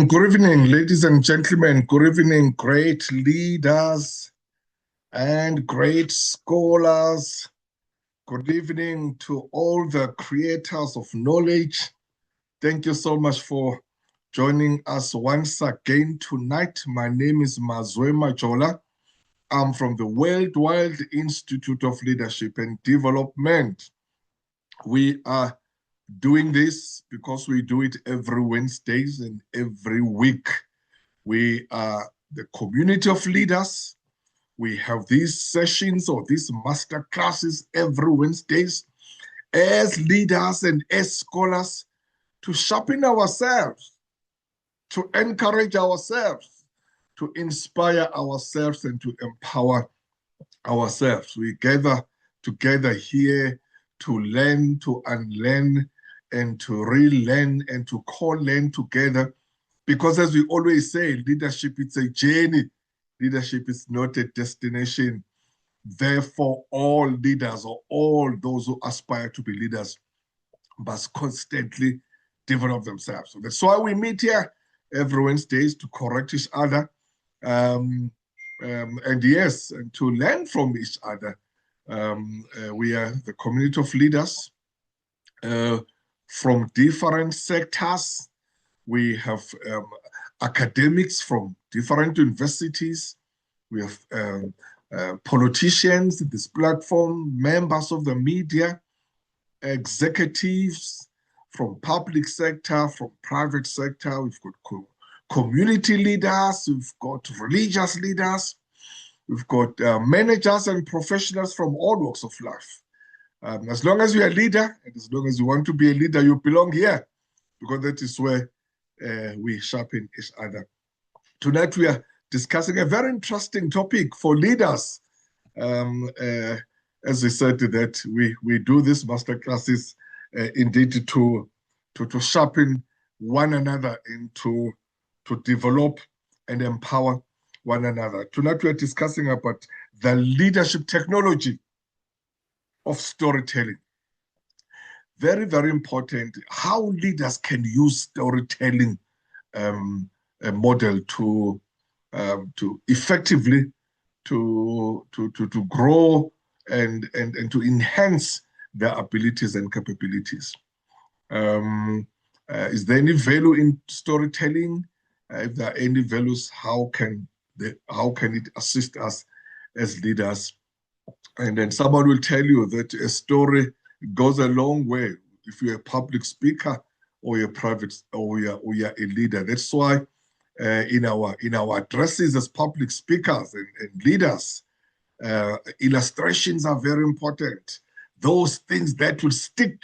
Good evening, ladies and gentlemen. Good evening, great leaders and great scholars. Good evening to all the creators of knowledge. Thank you so much for joining us once again tonight. My name is Mazwe Majola. I'm from the Worldwide Institute of Leadership and Development. We are doing this because we do it every Wednesdays and every week. We are the community of leaders. We have these sessions or these master classes every Wednesdays as leaders and as scholars to sharpen ourselves, to encourage ourselves, to inspire ourselves and to empower ourselves. We gather together here to learn, to unlearn, and to relearn and to co-learn together. Because as we always say, leadership is a journey. Leadership is not a destination. Therefore, all leaders or all those who aspire to be leaders must constantly develop themselves. So that's why we meet here every Wednesdays to correct each other. And yes, and to learn from each other. We are the community of leaders from different sectors. We have academics from different universities. We have politicians in this platform, members of the media, executives from public sector, from private sector. We've got community leaders. We've got religious leaders. We've got managers and professionals from all walks of life. As long as you're a leader, and as long as you want to be a leader, you belong here, because that is where we sharpen each other. Tonight we are discussing a very interesting topic for leaders. As we said, that we do these master classes indeed to sharpen one another and to develop and empower one another. Tonight we are discussing about the leadership technology of storytelling. Very, very important how leaders can use storytelling model to effectively to grow and to enhance their abilities and capabilities. Is there any value in storytelling? If there are any values, how can it assist us as leaders? And then someone will tell you that a story goes a long way if you're a public speaker or you're private or you're a leader. That's why in our addresses as public speakers and leaders, illustrations are very important. Those things that will stick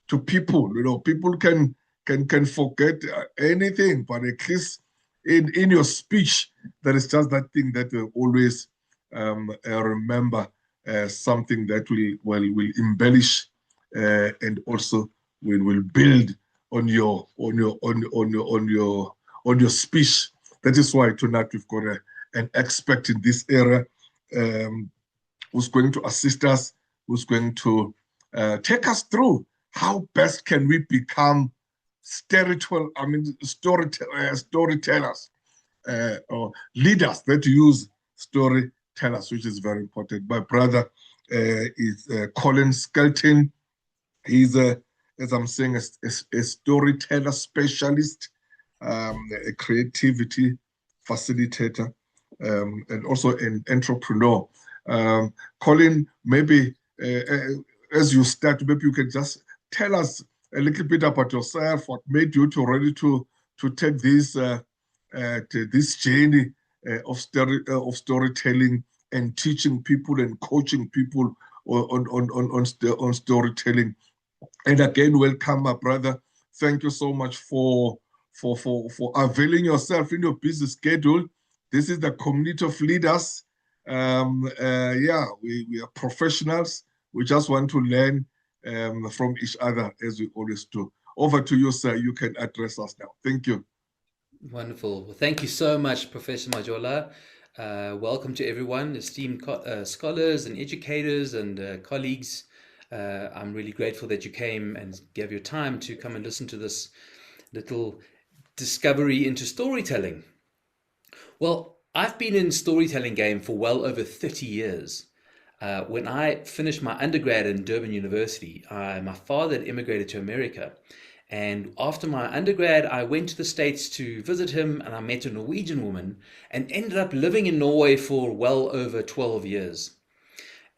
to people. You know, people can forget anything, but at least in your speech, there is just that thing that will always remember. Something that will embellish and also will build on your speech. That is why tonight we've got an expert in this area who's going to assist us, who's going to take us through how best can we become storytellers or leaders that use storytellers, which is very important. My brother is Colin Skelton. He's as I'm saying, a storyteller specialist, a creativity facilitator, and also an entrepreneur. Colin, maybe as you start, maybe you can just tell us a little bit about yourself, what made you ready to take this journey of storytelling and teaching people and coaching people on storytelling. And again, welcome, my brother. Thank you so much for availing yourself in your busy schedule. This is the community of leaders. We are professionals. We just want to learn from each other as we always do. Over to you, sir. You can address us now. Thank you. Wonderful. Well, thank you so much, Professor Majola. Welcome to everyone, esteemed scholars and educators and colleagues. I'm really grateful that you came and gave your time to come and listen to this little discovery into storytelling. Well, I've been in storytelling game for well over 30 years. When I finished my undergrad in Durban University, my father had immigrated to America. And after my undergrad, I went to the States to visit him, and I met a Norwegian woman and ended up living in Norway for well over 12 years.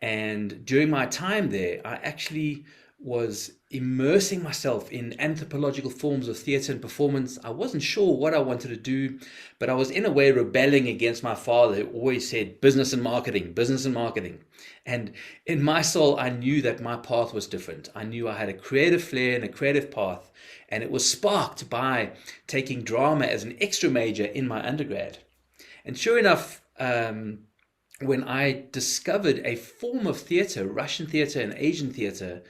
And during my time there, I actually was immersing myself in anthropological forms of theatre and performance. I wasn't sure what I wanted to do, but I was in a way rebelling against my father, who always said business and marketing, business and marketing. And in my soul, I knew that my path was different. I knew I had a creative flair and a creative path, and it was sparked by taking drama as an extra major in my undergrad. And sure enough, when I discovered a form of theater, Russian theater and Asian theater,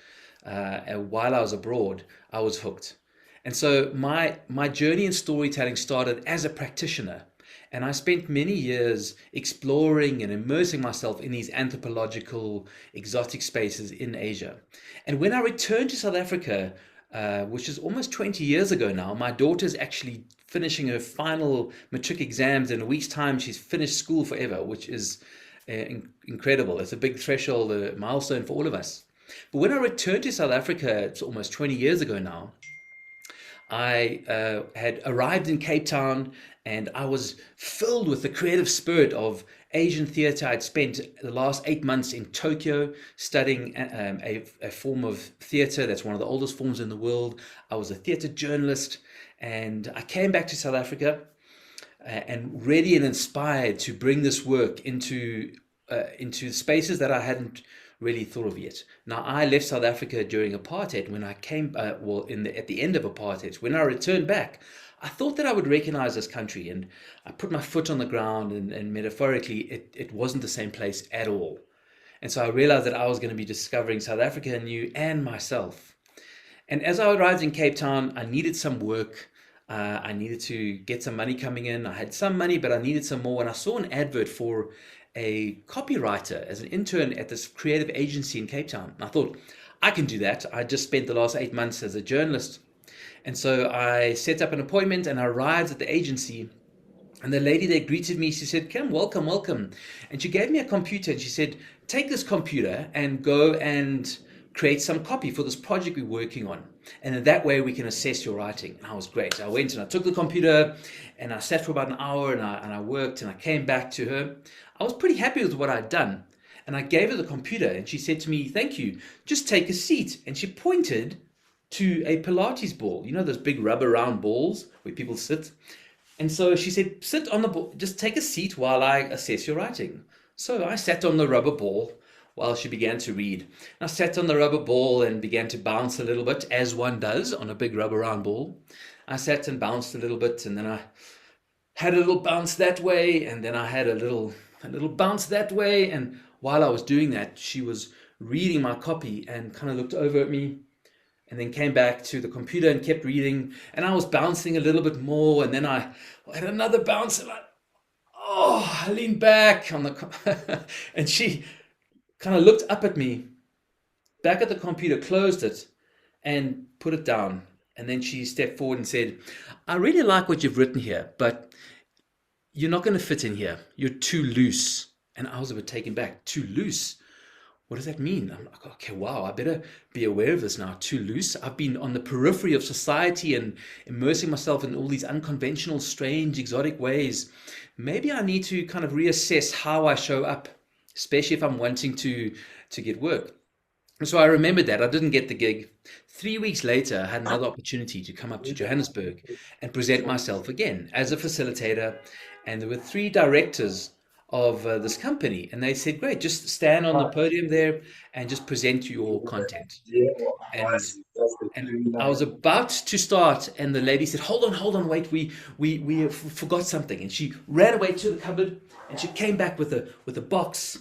while I was abroad, I was hooked. And so my journey in storytelling started as a practitioner. And I spent many years exploring and immersing myself in these anthropological, exotic spaces in Asia. And when I returned to South Africa, which is almost 20 years ago now, my daughter's actually finishing her final matric exams in a week's time. She's finished school forever, which is incredible. It's a big threshold, a milestone for all of us. But when I returned to South Africa, it's almost 20 years ago now, I had arrived in Cape Town, and I was filled with the creative spirit of Asian theatre. I'd spent the last 8 months in Tokyo studying a form of theatre that's one of the oldest forms in the world. I was a theatre journalist, and I came back to South Africa and ready and inspired to bring this work into spaces that I hadn't really thought of yet. Now, I left South Africa during apartheid. When I came, at the end of apartheid, when I returned back, I thought that I would recognize this country, and I put my foot on the ground, and metaphorically, it wasn't the same place at all. And so I realized that I was going to be discovering South Africa anew and myself. And as I arrived in Cape Town, I needed some work. I needed to get some money coming in. I had some money, but I needed some more. And I saw an advert for a copywriter as an intern at this creative agency in Cape Town. And I thought, I can do that. I just spent the last 8 months as a journalist. And so I set up an appointment and I arrived at the agency. And the lady there greeted me. She said, "Come, welcome, welcome." And she gave me a computer and she said, "Take this computer and go and create some copy for this project we're working on. And in that way we can assess your writing." And I was great. I went and I took the computer and I sat for about an hour and I worked, and I came back to her. I was pretty happy with what I'd done. And I gave her the computer and she said to me, "Thank you. Just take a seat." And she pointed to a Pilates ball. You know those big rubber round balls where people sit? And so she said, "Sit on the ball, just take a seat while I assess your writing." So I sat on the rubber ball while she began to read. I sat on the rubber ball and began to bounce a little bit, as one does on a big rubber round ball. I sat and bounced a little bit, and then I had a little bounce that way, and then I had a little bounce that way. And while I was doing that, she was reading my copy and kind of looked over at me, and then came back to the computer and kept reading. And I was bouncing a little bit more, and then I had another bounce, and I leaned back on the and she kind of looked up at me, back at the computer, closed it, and put it down. And then she stepped forward and said, "I really like what you've written here, but you're not going to fit in here. You're too loose." And I was a bit taken back. Too loose? What does that mean? I'm like, okay, wow, I better be aware of this now. Too loose? I've been on the periphery of society and immersing myself in all these unconventional, strange, exotic ways. Maybe I need to kind of reassess how I show up, especially if I'm wanting to get work. And so I remembered that. I didn't get the gig. 3 weeks later, I had another opportunity to come up to Johannesburg and present myself again as a facilitator. And there were three directors of this company. And they said, "Great, just stand on the podium there and just present your content." And I was about to start, and the lady said, hold on, wait, we forgot something." And she ran away to the cupboard, and she came back with a box,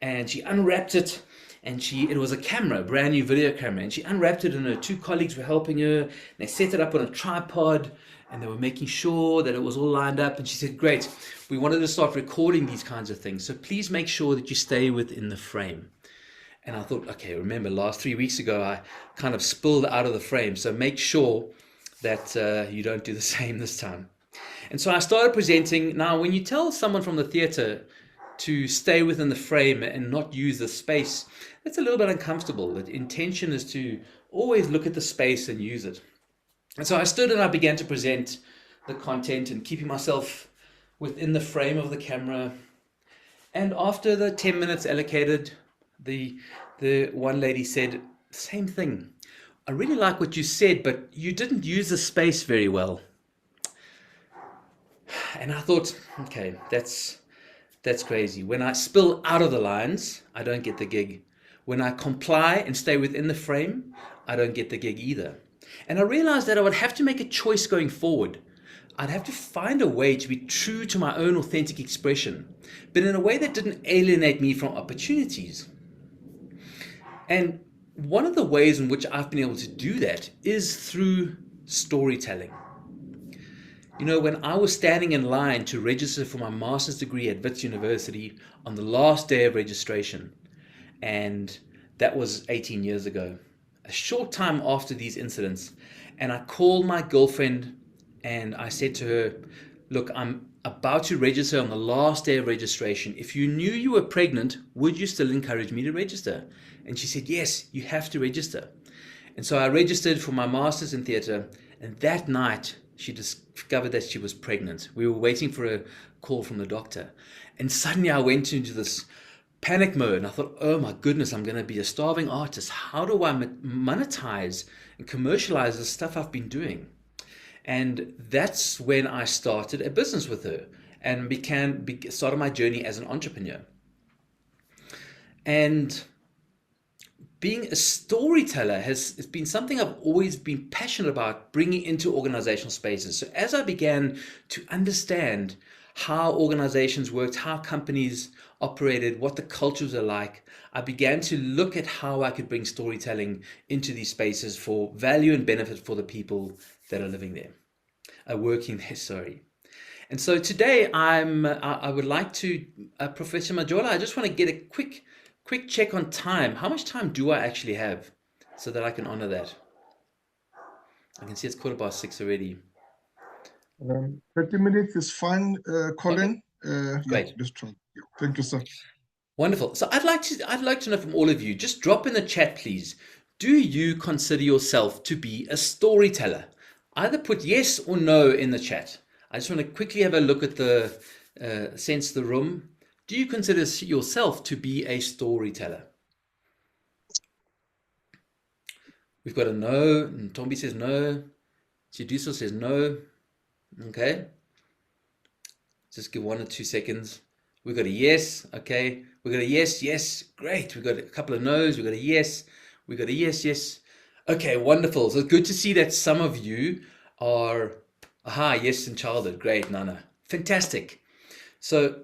and she unwrapped it, and it was a camera, a brand new video camera, and she unwrapped it, and her two colleagues were helping her, and they set it up on a tripod, and they were making sure that it was all lined up. And she said, "Great, we wanted to start recording these kinds of things, so please make sure that you stay within the frame." And I thought, okay, remember last 3 weeks ago, I kind of spilled out of the frame. So make sure that you don't do the same this time. And so I started presenting. Now, when you tell someone from the theater to stay within the frame and not use the space, that's a little bit uncomfortable. The intention is to always look at the space and use it. And so I stood and I began to present the content and keeping myself within the frame of the camera. And after the 10 minutes allocated, the one lady said, same thing. I really like what you said, but you didn't use the space very well. And I thought, okay, that's crazy. When I spill out of the lines, I don't get the gig. When I comply and stay within the frame, I don't get the gig either. And I realized that I would have to make a choice going forward. I'd have to find a way to be true to my own authentic expression, but in a way that didn't alienate me from opportunities. And one of the ways in which I've been able to do that is through storytelling. You know, when I was standing in line to register for my master's degree at Wits University on the last day of registration, and that was 18 years ago, a short time after these incidents, and I called my girlfriend and I said to her, look, I'm about to register on the last day of registration. If you knew you were pregnant, would you still encourage me to register? And she said, yes, you have to register. And so I registered for my master's in theatre, and that night she discovered that she was pregnant. We were waiting for a call from the doctor. And suddenly I went into this panic mode and I thought, oh my goodness, I'm going to be a starving artist. How do I monetize and commercialize the stuff I've been doing? And that's when I started a business with her and started my journey as an entrepreneur. And being a storyteller has been something I've always been passionate about bringing into organizational spaces. So as I began to understand how organizations worked, how companies operated, what the cultures are like, I began to look at how I could bring storytelling into these spaces for value and benefit for the people that are living there, working there, sorry. And so today I would like to, Professor Majola, I just want to get a quick check on time. How much time do I actually have so that I can honor that? I can see it's 6:15 already. 30 minutes is fine, Colin. Okay. Great. Yeah, just try. Yeah. Thank you, sir. Wonderful. So I'd like to know from all of you, just drop in the chat, please. Do you consider yourself to be a storyteller? Either put yes or no in the chat. I just want to quickly have a look at the sense the room. Do you consider yourself to be a storyteller? We've got a no, and Tombi says no. Chiduso says no. Okay. Just give 1 or 2 seconds. We've got a yes. Okay. We've got a yes, yes. Great. We've got a couple of no's. We've got a yes. We've got a yes, yes. Okay, wonderful. So good to see that some of you are, yes in childhood. Great, Nana. Fantastic. So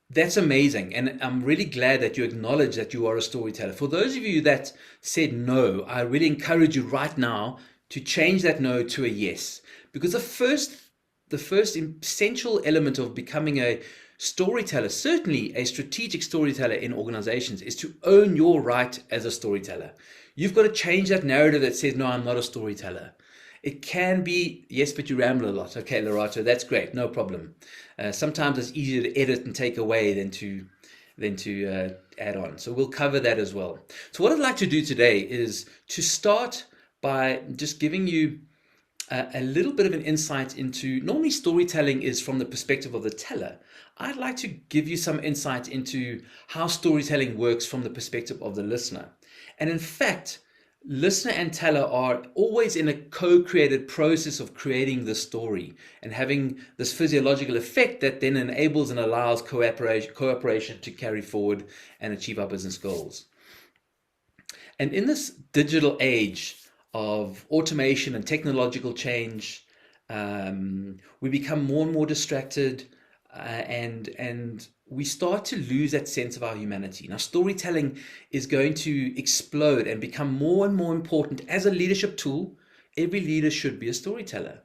that's amazing. And I'm really glad that you acknowledge that you are a storyteller. For those of you that said no, I really encourage you right now to change that no to a yes. Because the first essential element of becoming a storyteller, certainly a strategic storyteller in organizations, is to own your right as a storyteller. You've got to change that narrative that says, no, I'm not a storyteller. It can be, yes, but you ramble a lot. Okay, Lorato, that's great, no problem. Sometimes it's easier to edit and take away than to add on. So we'll cover that as well. So what I'd like to do today is to start by just giving you a little bit of an insight into, normally storytelling is from the perspective of the teller. I'd like to give you some insight into how storytelling works from the perspective of the listener. And in fact, listener and teller are always in a co-created process of creating the story and having this physiological effect that then enables and allows cooperation to carry forward and achieve our business goals. And in this digital age of automation and technological change, we become more and more distracted, and we start to lose that sense of our humanity. Now, storytelling is going to explode and become more and more important as a leadership tool. Every leader should be a storyteller.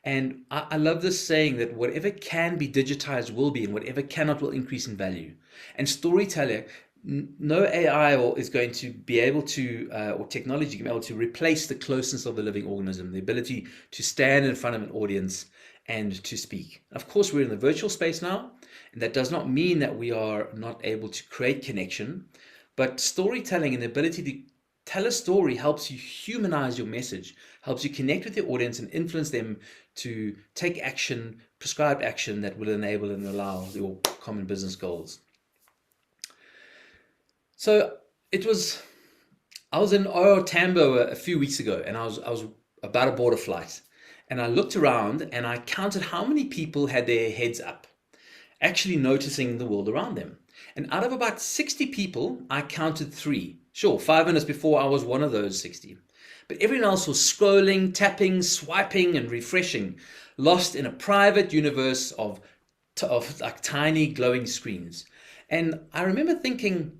And I love this saying that whatever can be digitized will be, and whatever cannot will increase in value. And storytelling no AI is going to be able to, or technology can be able to replace the closeness of the living organism, the ability to stand in front of an audience and to speak. Of course, we're in the virtual space now, and that does not mean that we are not able to create connection, but storytelling and the ability to tell a story helps you humanize your message, helps you connect with your audience and influence them to take action, prescribed action that will enable and allow your common business goals. So I was in Ouro Tambo a few weeks ago, and I was about to board a flight, and I looked around and I counted how many people had their heads up, actually noticing the world around them. And out of about 60 people, I counted three. Sure, 5 minutes before I was one of those 60. But everyone else was scrolling, tapping, swiping, and refreshing, lost in a private universe of like tiny glowing screens. And I remember thinking,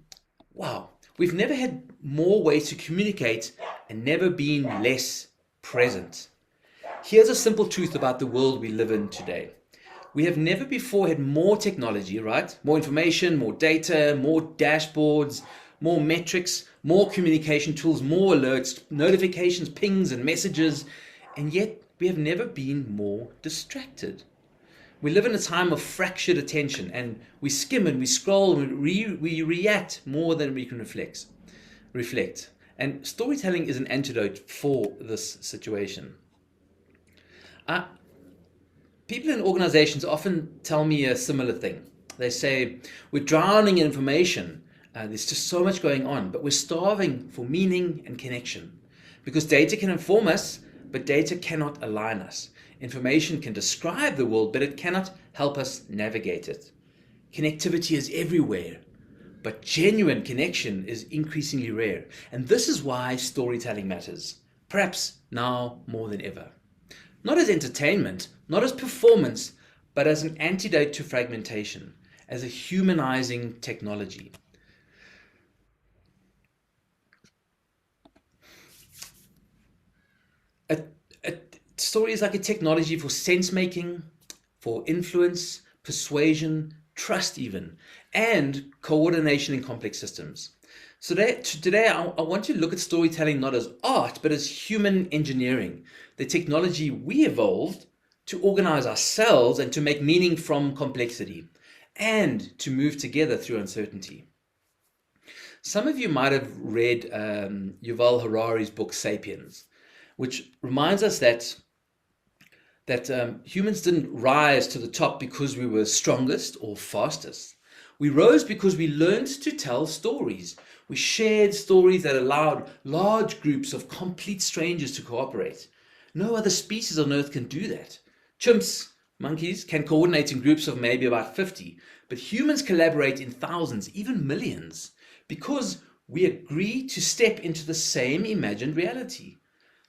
wow, we've never had more ways to communicate and never been less present. Here's a simple truth about the world we live in today. We have never before had more technology, right? More information, more data, more dashboards, more metrics, more communication tools, more alerts, notifications, pings, and messages, and yet we have never been more distracted. We live in a time of fractured attention, and we skim and we scroll and we react more than we can reflect. And storytelling is an antidote for this situation. People in organizations often tell me a similar thing. They say, we're drowning in information. There's just so much going on, but we're starving for meaning and connection. Because data can inform us, but data cannot align us. Information can describe the world, but it cannot help us navigate it. Connectivity is everywhere, but genuine connection is increasingly rare. And this is why storytelling matters, perhaps now more than ever. Not as entertainment, not as performance, but as an antidote to fragmentation, as a humanizing technology. A story is like a technology for sense making, for influence, persuasion, trust even, and coordination in complex systems. So today I want to look at storytelling not as art, but as human engineering, the technology we evolved to organize ourselves and to make meaning from complexity, and to move together through uncertainty. Some of you might have read Yuval Harari's book *Sapiens*, which reminds us that humans didn't rise to the top because we were strongest or fastest. We rose because we learned to tell stories. We shared stories that allowed large groups of complete strangers to cooperate. No other species on Earth can do that. Chimps, monkeys, can coordinate in groups of maybe about 50, but humans collaborate in thousands, even millions, because we agree to step into the same imagined reality.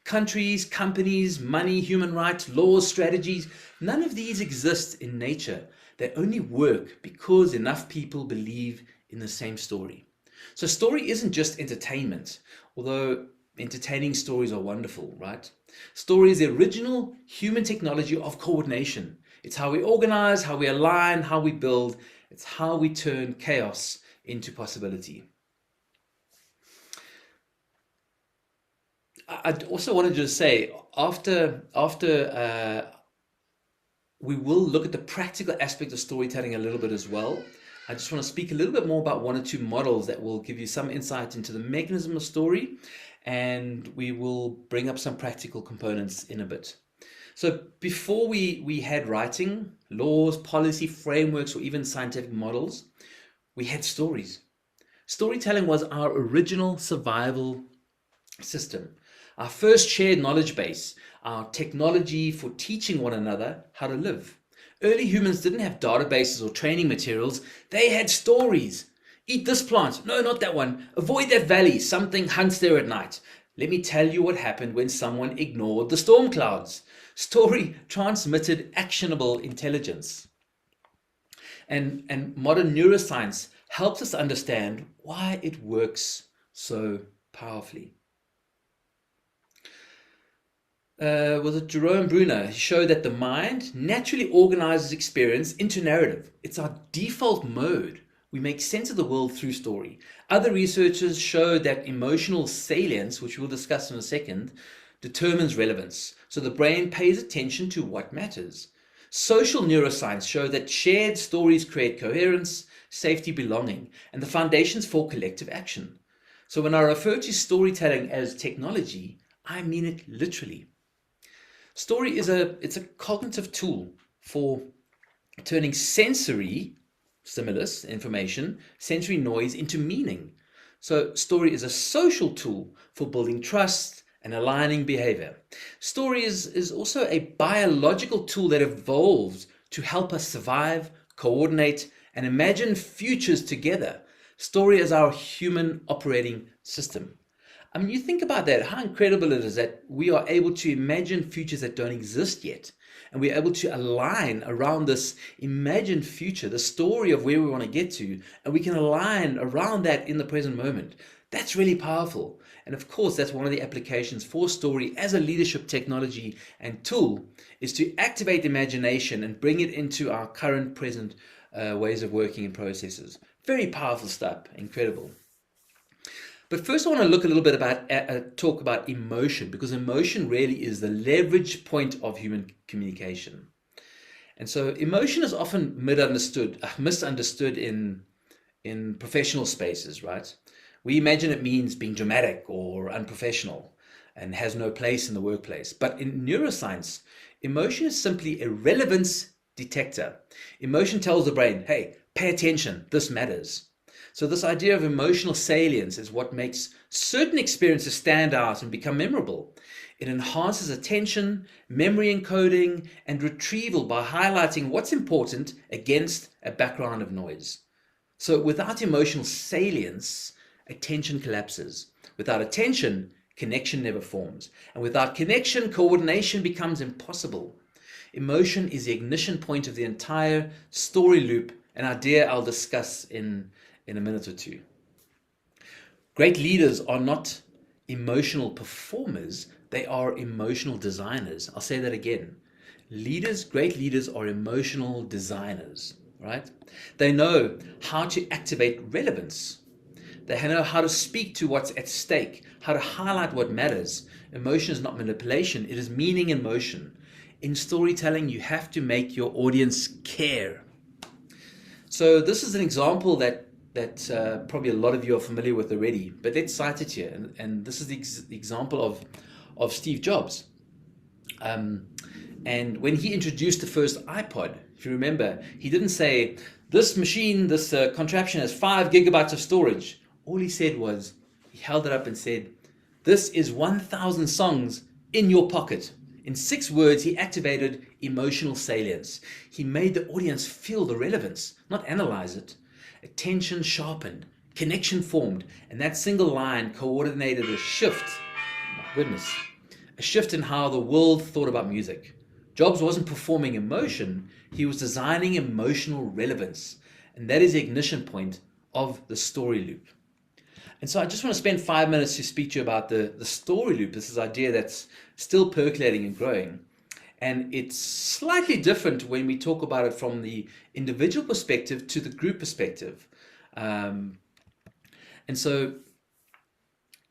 Countries, companies, money, human rights, laws, strategies, none of these exist in nature. They only work because enough people believe in the same story. So story isn't just entertainment, although entertaining stories are wonderful, right? Story is the original human technology of coordination. It's how we organize, how we align, how we build. It's how we turn chaos into possibility. I also wanted to say, after we will look at the practical aspect of storytelling a little bit as well. I just want to speak a little bit more about one or two models that will give you some insight into the mechanism of story, and we will bring up some practical components in a bit. So before we had writing, laws, policy, frameworks, or even scientific models, we had stories. Storytelling was our original survival system, our first shared knowledge base, our technology for teaching one another how to live. Early humans didn't have databases or training materials. They had stories. Eat this plant. No, not that one. Avoid that valley. Something hunts there at night. Let me tell you what happened when someone ignored the storm clouds. Story transmitted actionable intelligence. And modern neuroscience helps us understand why it works so powerfully. Was it Jerome Bruner? He showed that the mind naturally organizes experience into narrative. It's our default mode We make sense of the world through story. Other researchers show that emotional salience, which we'll discuss in a second, determines relevance. So the brain pays attention to what matters. Social neuroscience show that shared stories create coherence, safety, belonging, and the foundations for collective action. So when I refer to storytelling as technology, I mean it literally. Story is it's a cognitive tool for turning sensory stimulus, information, sensory noise into meaning. So story is a social tool for building trust and aligning behavior. Story is also a biological tool that evolved to help us survive, coordinate, and imagine futures together. Story is our human operating system. I mean, you think about that, how incredible it is that we are able to imagine futures that don't exist yet. And we're able to align around this imagined future, the story of where we want to get to, and we can align around that in the present moment. That's really powerful. And of course, that's one of the applications for story as a leadership technology and tool, is to activate imagination and bring it into our current present ways of working and processes. Very powerful stuff, incredible. But first, I want to look a little bit about talk about emotion, because emotion really is the leverage point of human communication. And so, emotion is often misunderstood in professional spaces, right? We imagine it means being dramatic or unprofessional and has no place in the workplace. But in neuroscience, emotion is simply a relevance detector. Emotion tells the brain, hey, pay attention, this matters. So this idea of emotional salience is what makes certain experiences stand out and become memorable. It enhances attention, memory encoding, and retrieval by highlighting what's important against a background of noise. So without emotional salience, attention collapses. Without attention, connection never forms. And without connection, coordination becomes impossible. Emotion is the ignition point of the entire story loop, an idea I'll discuss in a minute or two. Great leaders are not emotional performers, they are emotional designers. I'll say that again. Great leaders are emotional designers, right? They know how to activate relevance. They know how to speak to what's at stake, how to highlight what matters. Emotion is not manipulation, it is meaning in motion. In storytelling, you have to make your audience care. So this is an example that probably a lot of you are familiar with already, but let's cite it here. And this is the example of Steve Jobs. And when he introduced the first iPod, if you remember, he didn't say, this machine, this contraption has 5 gigabytes of storage. All he said was, he held it up and said, this is 1,000 songs in your pocket. In 6 words, he activated emotional salience. He made the audience feel the relevance, not analyze it. Attention sharpened, connection formed, and that single line coordinated a shift. My goodness, a shift in how the world thought about music. Jobs wasn't performing emotion, he was designing emotional relevance, and that is the ignition point of the story loop. And so I just want to spend 5 minutes to speak to you about the story loop. This is an idea that's still percolating and growing. And it's slightly different when we talk about it from the individual perspective to the group perspective. And so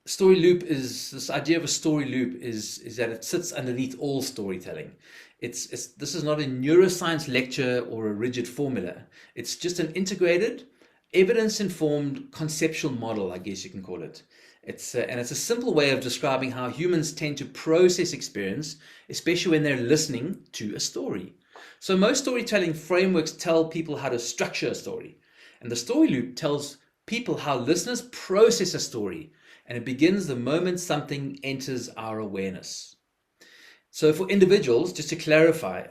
story loop is, this idea of a story loop is that it sits underneath all storytelling. This is not a neuroscience lecture or a rigid formula. It's just an integrated, evidence-informed conceptual model, I guess you can call it. And it's a simple way of describing how humans tend to process experience, especially when they're listening to a story. So most storytelling frameworks tell people how to structure a story. And the story loop tells people how listeners process a story. And it begins the moment something enters our awareness. So for individuals, just to clarify,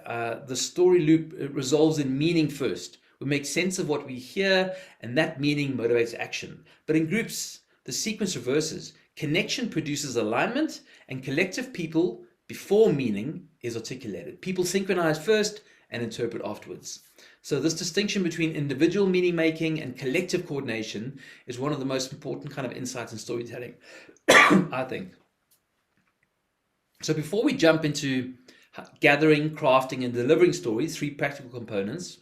the story loop resolves in meaning first. We make sense of what we hear, and that meaning motivates action. But in groups, the sequence reverses. Connection produces alignment, and collective people before meaning is articulated. People synchronize first and interpret afterwards. So this distinction between individual meaning making and collective coordination is one of the most important kind of insights in storytelling, I think. So before we jump into gathering, crafting, and delivering stories, 3 practical components,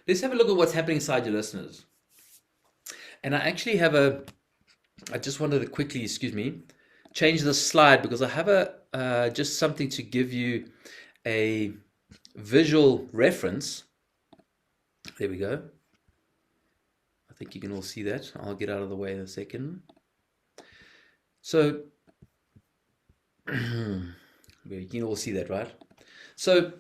let's have a look at what's happening inside your listeners. And I actually have I just wanted to quickly, excuse me, change the slide because I have just something to give you a visual reference. There we go. I think you can all see that. I'll get out of the way in a second. So, you can all see that, right? So,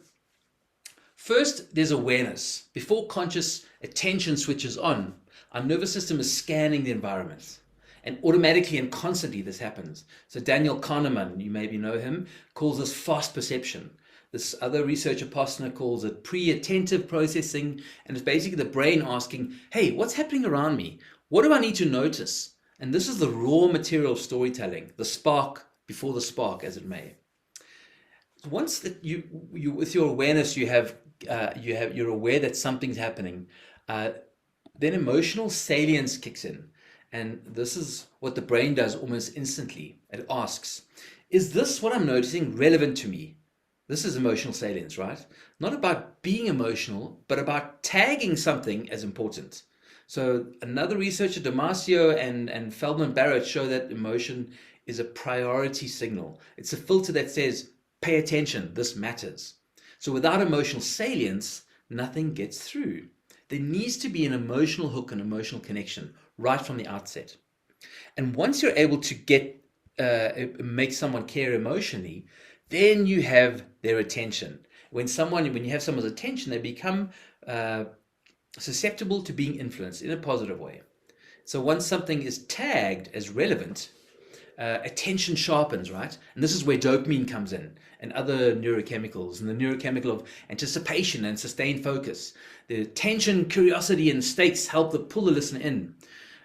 first, there's awareness. Before conscious attention switches on, our nervous system is scanning the environment. And automatically and constantly this happens. So Daniel Kahneman, you maybe know him, calls this fast perception. This other researcher, Posner, calls it pre-attentive processing. And it's basically the brain asking, hey, what's happening around me? What do I need to notice? And this is the raw material of storytelling, the spark before the spark, as it may. Once that you with your awareness, you're aware that something's happening, then emotional salience kicks in. And this is what the brain does almost instantly. It asks, is this what I'm noticing relevant to me? This is emotional salience, right? Not about being emotional, but about tagging something as important. So another researcher, Damasio and Feldman Barrett, show that emotion is a priority signal. It's a filter that says, pay attention, this matters. So without emotional salience, nothing gets through. There needs to be an emotional hook, an emotional connection right from the outset. And once you're able to make someone care emotionally, then you have their attention. When you have someone's attention, they become susceptible to being influenced in a positive way. So once something is tagged as relevant, attention sharpens, right? And this is where dopamine comes in and other neurochemicals, and the neurochemical of anticipation and sustained focus. The attention, curiosity, and stakes help to pull the listener in.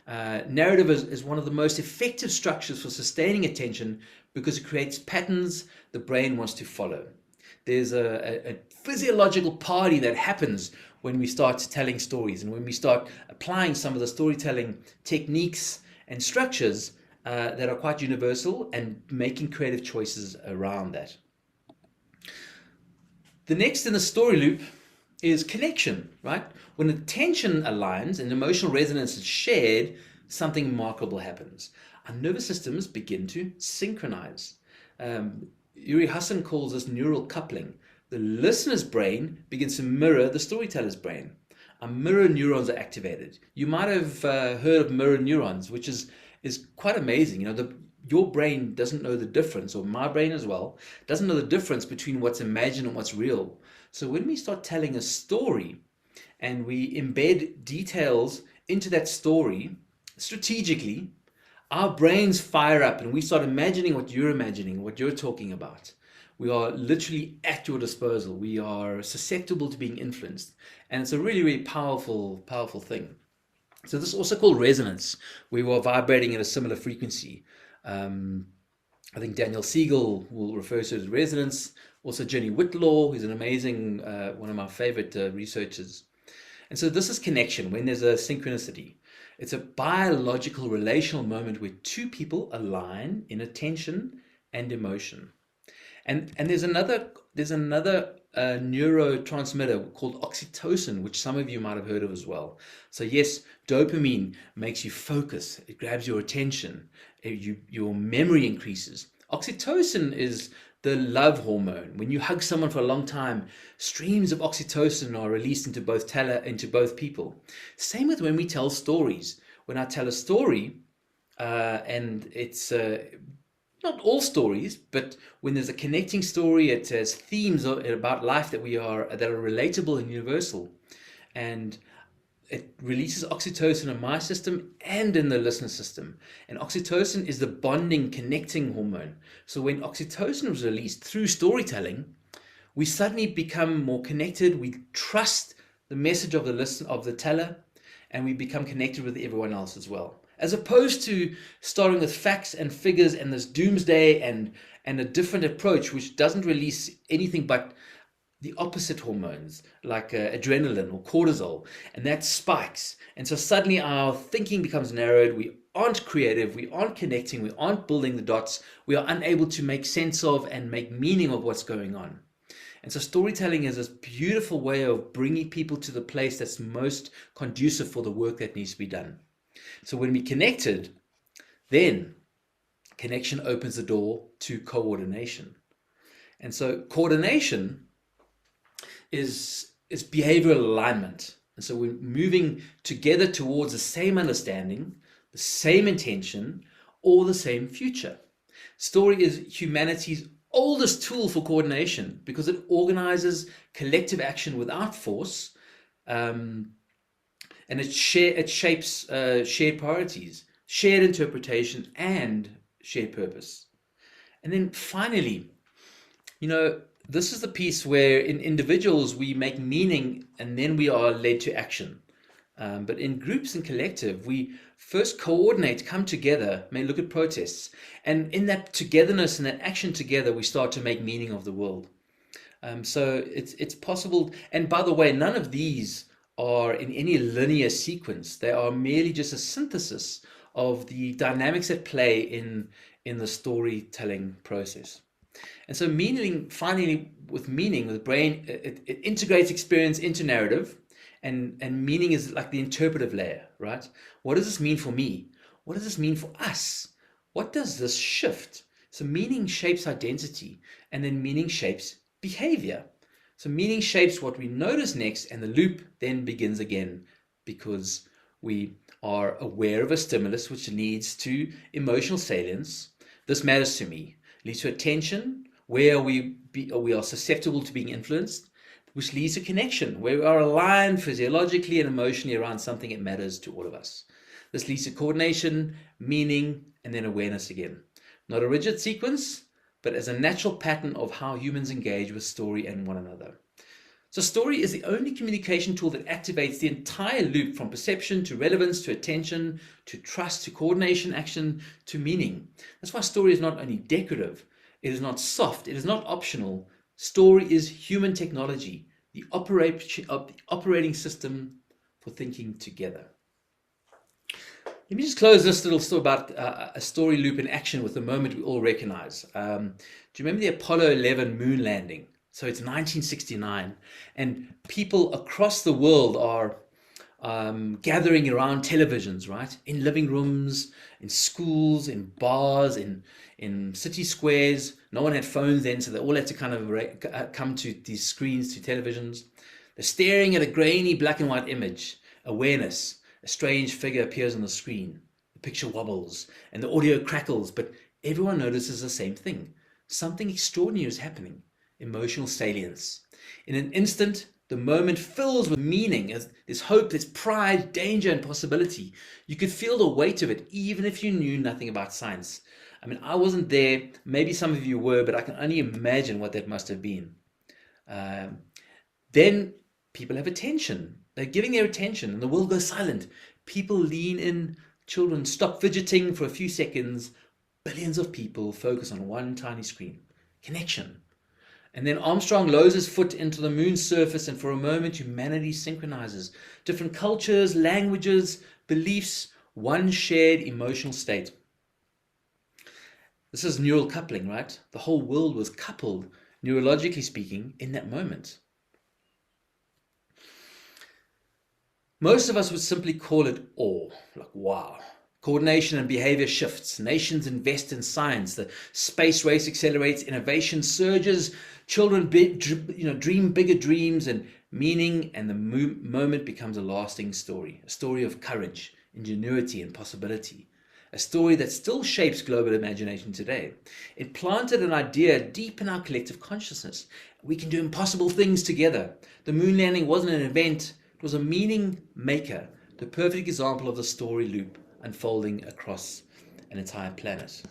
Narrative is one of the most effective structures for sustaining attention because it creates patterns the brain wants to follow. There's a physiological party that happens when we start telling stories and when we start applying some of the storytelling techniques and structures that are quite universal and making creative choices around that. The next in the story loop is connection, right? When attention aligns and emotional resonance is shared, something remarkable happens. Our nervous systems begin to synchronize. Uri Hassan calls this neural coupling. The listener's brain begins to mirror the storyteller's brain. Our mirror neurons are activated. You might have heard of mirror neurons, which is quite amazing. Your brain doesn't know the difference, or my brain as well, doesn't know the difference between what's imagined and what's real. So when we start telling a story and we embed details into that story strategically, our brains fire up and we start imagining what you're imagining, what you're talking about. We are literally at your disposal. We are susceptible to being influenced. And it's a really, really powerful, powerful thing. So this is also called resonance. We were vibrating at a similar frequency. I think Daniel Siegel will refer to it as resonance. Also Jenny Whitlaw, who's an amazing, one of my favorite researchers. And so this is connection, when there's a synchronicity. It's a biological relational moment where two people align in attention and emotion. And there's another neurotransmitter called oxytocin, which some of you might have heard of as well. So yes, dopamine makes you focus. It grabs your attention. Your memory increases. Oxytocin is the love hormone. When you hug someone for a long time, streams of oxytocin are released into both people. Same with when we tell stories. When I tell a story, and it's not all stories, but when there's a connecting story, it has themes about life that are relatable and universal, and it releases oxytocin in my system and in the listener system. And oxytocin is the bonding, connecting hormone. So when oxytocin was released through storytelling, we suddenly become more connected. We trust the message of the teller, and we become connected with everyone else as well. As opposed to starting with facts and figures and this doomsday and a different approach, which doesn't release anything but the opposite hormones like adrenaline or cortisol, and that spikes. And so suddenly our thinking becomes narrowed. We aren't creative. We aren't connecting. We aren't building the dots. We are unable to make sense of and make meaning of what's going on. And so storytelling is this beautiful way of bringing people to the place that's most conducive for the work that needs to be done. So when we connected, then connection opens the door to coordination. And so coordination is behavioral alignment. And so we're moving together towards the same understanding, the same intention, or the same future. Story is humanity's oldest tool for coordination because it organizes collective action without force, and it shapes shared priorities, shared interpretation, and shared purpose. And then finally, this is the piece where in individuals we make meaning and then we are led to action. But in groups and collective, we first coordinate, come together, may look at protests. And in that togetherness and that action together, we start to make meaning of the world. So it's possible. And by the way, none of these are in any linear sequence. They are merely just a synthesis of the dynamics at play in the storytelling process. And so finally, with the brain, it integrates experience into narrative, and meaning is like the interpretive layer, right? What does this mean for me? What does this mean for us? What does this shift? So meaning shapes identity, and then meaning shapes behavior. So meaning shapes what we notice next, and the loop then begins again because we are aware of a stimulus which leads to emotional salience. This matters to me. Leads to attention, where we are susceptible to being influenced, which leads to connection, where we are aligned physiologically and emotionally around something that matters to all of us. This leads to coordination, meaning, and then awareness again. Not a rigid sequence, but as a natural pattern of how humans engage with story and one another. So story is the only communication tool that activates the entire loop from perception to relevance to attention to trust to coordination, action to meaning. That's why story is not only decorative, it is not soft, it is not optional. Story is human technology, the operating system for thinking together. Let me just close this little story about a story loop in action with a moment we all recognize. Do you remember the Apollo 11 moon landing? So it's 1969, and people across the world are gathering around televisions, right? In living rooms, in schools, in bars, in city squares. No one had phones then, so they all had to kind of come to these screens, to televisions. They're staring at a grainy black and white image. Awareness. A strange figure appears on the screen. The picture wobbles and the audio crackles, but everyone notices the same thing. Something extraordinary is happening. Emotional salience. In an instant, the moment fills with meaning. There's hope, there's pride, danger, and possibility. You could feel the weight of it, even if you knew nothing about science. I mean, I wasn't there. Maybe some of you were, but I can only imagine what that must have been. Then people have attention. They're giving their attention, and the world goes silent. People lean in. Children stop fidgeting for a few seconds. Billions of people focus on one tiny screen. Connection. And then Armstrong lowers his foot into the moon's surface, and for a moment humanity synchronizes. Different cultures, languages, beliefs, one shared emotional state. This is neural coupling, right? The whole world was coupled, neurologically speaking, in that moment. Most of us would simply call it awe, like wow. Coordination and behavior shifts. Nations invest in science. The space race accelerates. Innovation surges. Children dream bigger dreams and meaning, and the moment becomes a lasting story. A story of courage, ingenuity, and possibility. A story that still shapes global imagination today. It planted an idea deep in our collective consciousness. We can do impossible things together. The moon landing wasn't an event. It was a meaning maker. The perfect example of the story loop unfolding across an entire planet.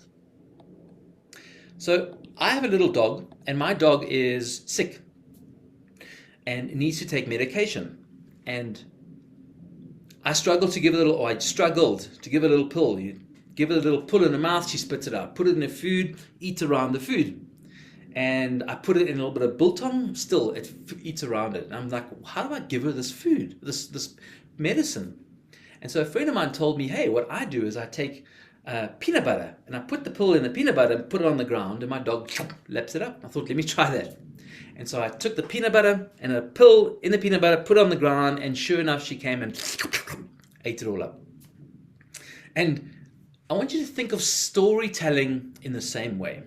So I have a little dog, and my dog is sick and needs to take medication. And I struggled to give a little pill. You give it a little pull in the mouth, she spits it out. Put it in her food, eats around the food. And I put it in a little bit of biltong, still it eats around it. And I'm like, how do I give her this food, this medicine? And so a friend of mine told me, hey, what I do is I take peanut butter and I put the pill in the peanut butter and put it on the ground, and my dog laps it up. I thought, let me try that. And so I took the peanut butter and a pill in the peanut butter, put it on the ground, and sure enough, she came and ate it all up. And I want you to think of storytelling in the same way.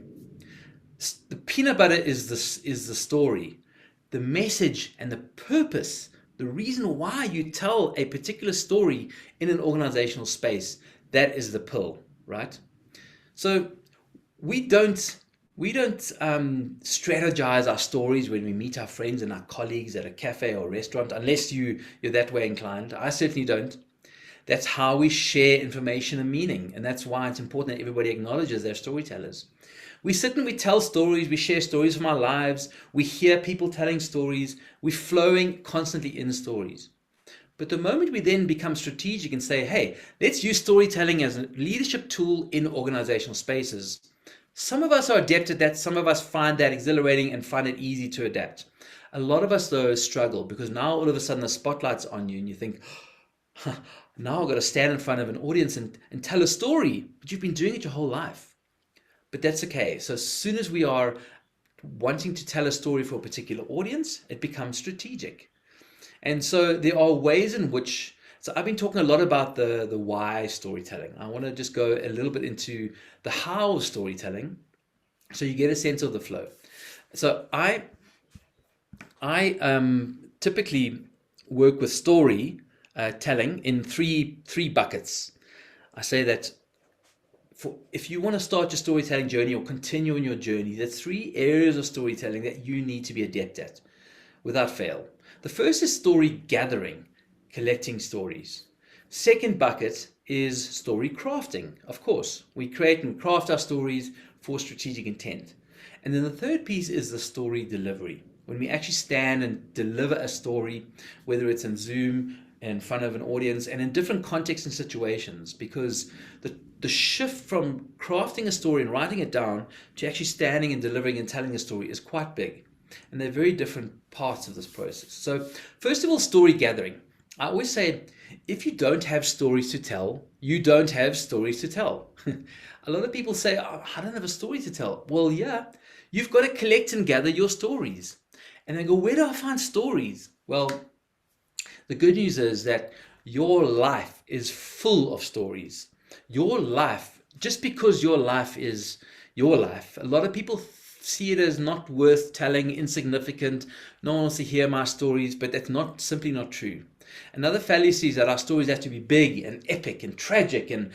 The peanut butter is the story, the message and the purpose, the reason why you tell a particular story in an organizational space. That is the pill, right? So we don't strategize our stories when we meet our friends and our colleagues at a cafe or restaurant, unless you're that way inclined. I certainly don't. That's how we share information and meaning, and that's why it's important that everybody acknowledges they're storytellers. We sit and we tell stories, we share stories from our lives, we hear people telling stories, we're flowing constantly in stories. But the moment we then become strategic and say, hey, let's use storytelling as a leadership tool in organizational spaces, some of us are adept at that, some of us find that exhilarating and find it easy to adapt. A lot of us, though, struggle because now all of a sudden the spotlight's on you and you think, now I've got to stand in front of an audience and tell a story, but you've been doing it your whole life. But that's okay. So as soon as we are wanting to tell a story for a particular audience, it becomes strategic. And so there are ways in which, so I've been talking a lot about the why storytelling. I want to just go a little bit into the how storytelling so you get a sense of the flow. So I typically work with story telling in three buckets. I say that if you want to start your storytelling journey or continue on your journey, there's 3 areas of storytelling that you need to be adept at without fail. The first is story gathering, collecting stories. Second bucket is story crafting. Of course, we create and craft our stories for strategic intent. And then the third piece is the story delivery. When we actually stand and deliver a story, whether it's in Zoom, in front of an audience, and in different contexts and situations, because the shift from crafting a story and writing it down to actually standing and delivering and telling a story is quite big. And they're very different parts of this process. So first of all, story gathering. I always say, if you don't have stories to tell, you don't have stories to tell. A lot of people say, oh, I don't have a story to tell. Well, yeah, you've got to collect and gather your stories. And they go, where do I find stories? Well, the good news is that your life is full of stories. Your life, just because your life is your life, a lot of people see it as not worth telling, insignificant. No one wants to hear my stories, but that's simply not true. Another fallacy is that our stories have to be big and epic and tragic, and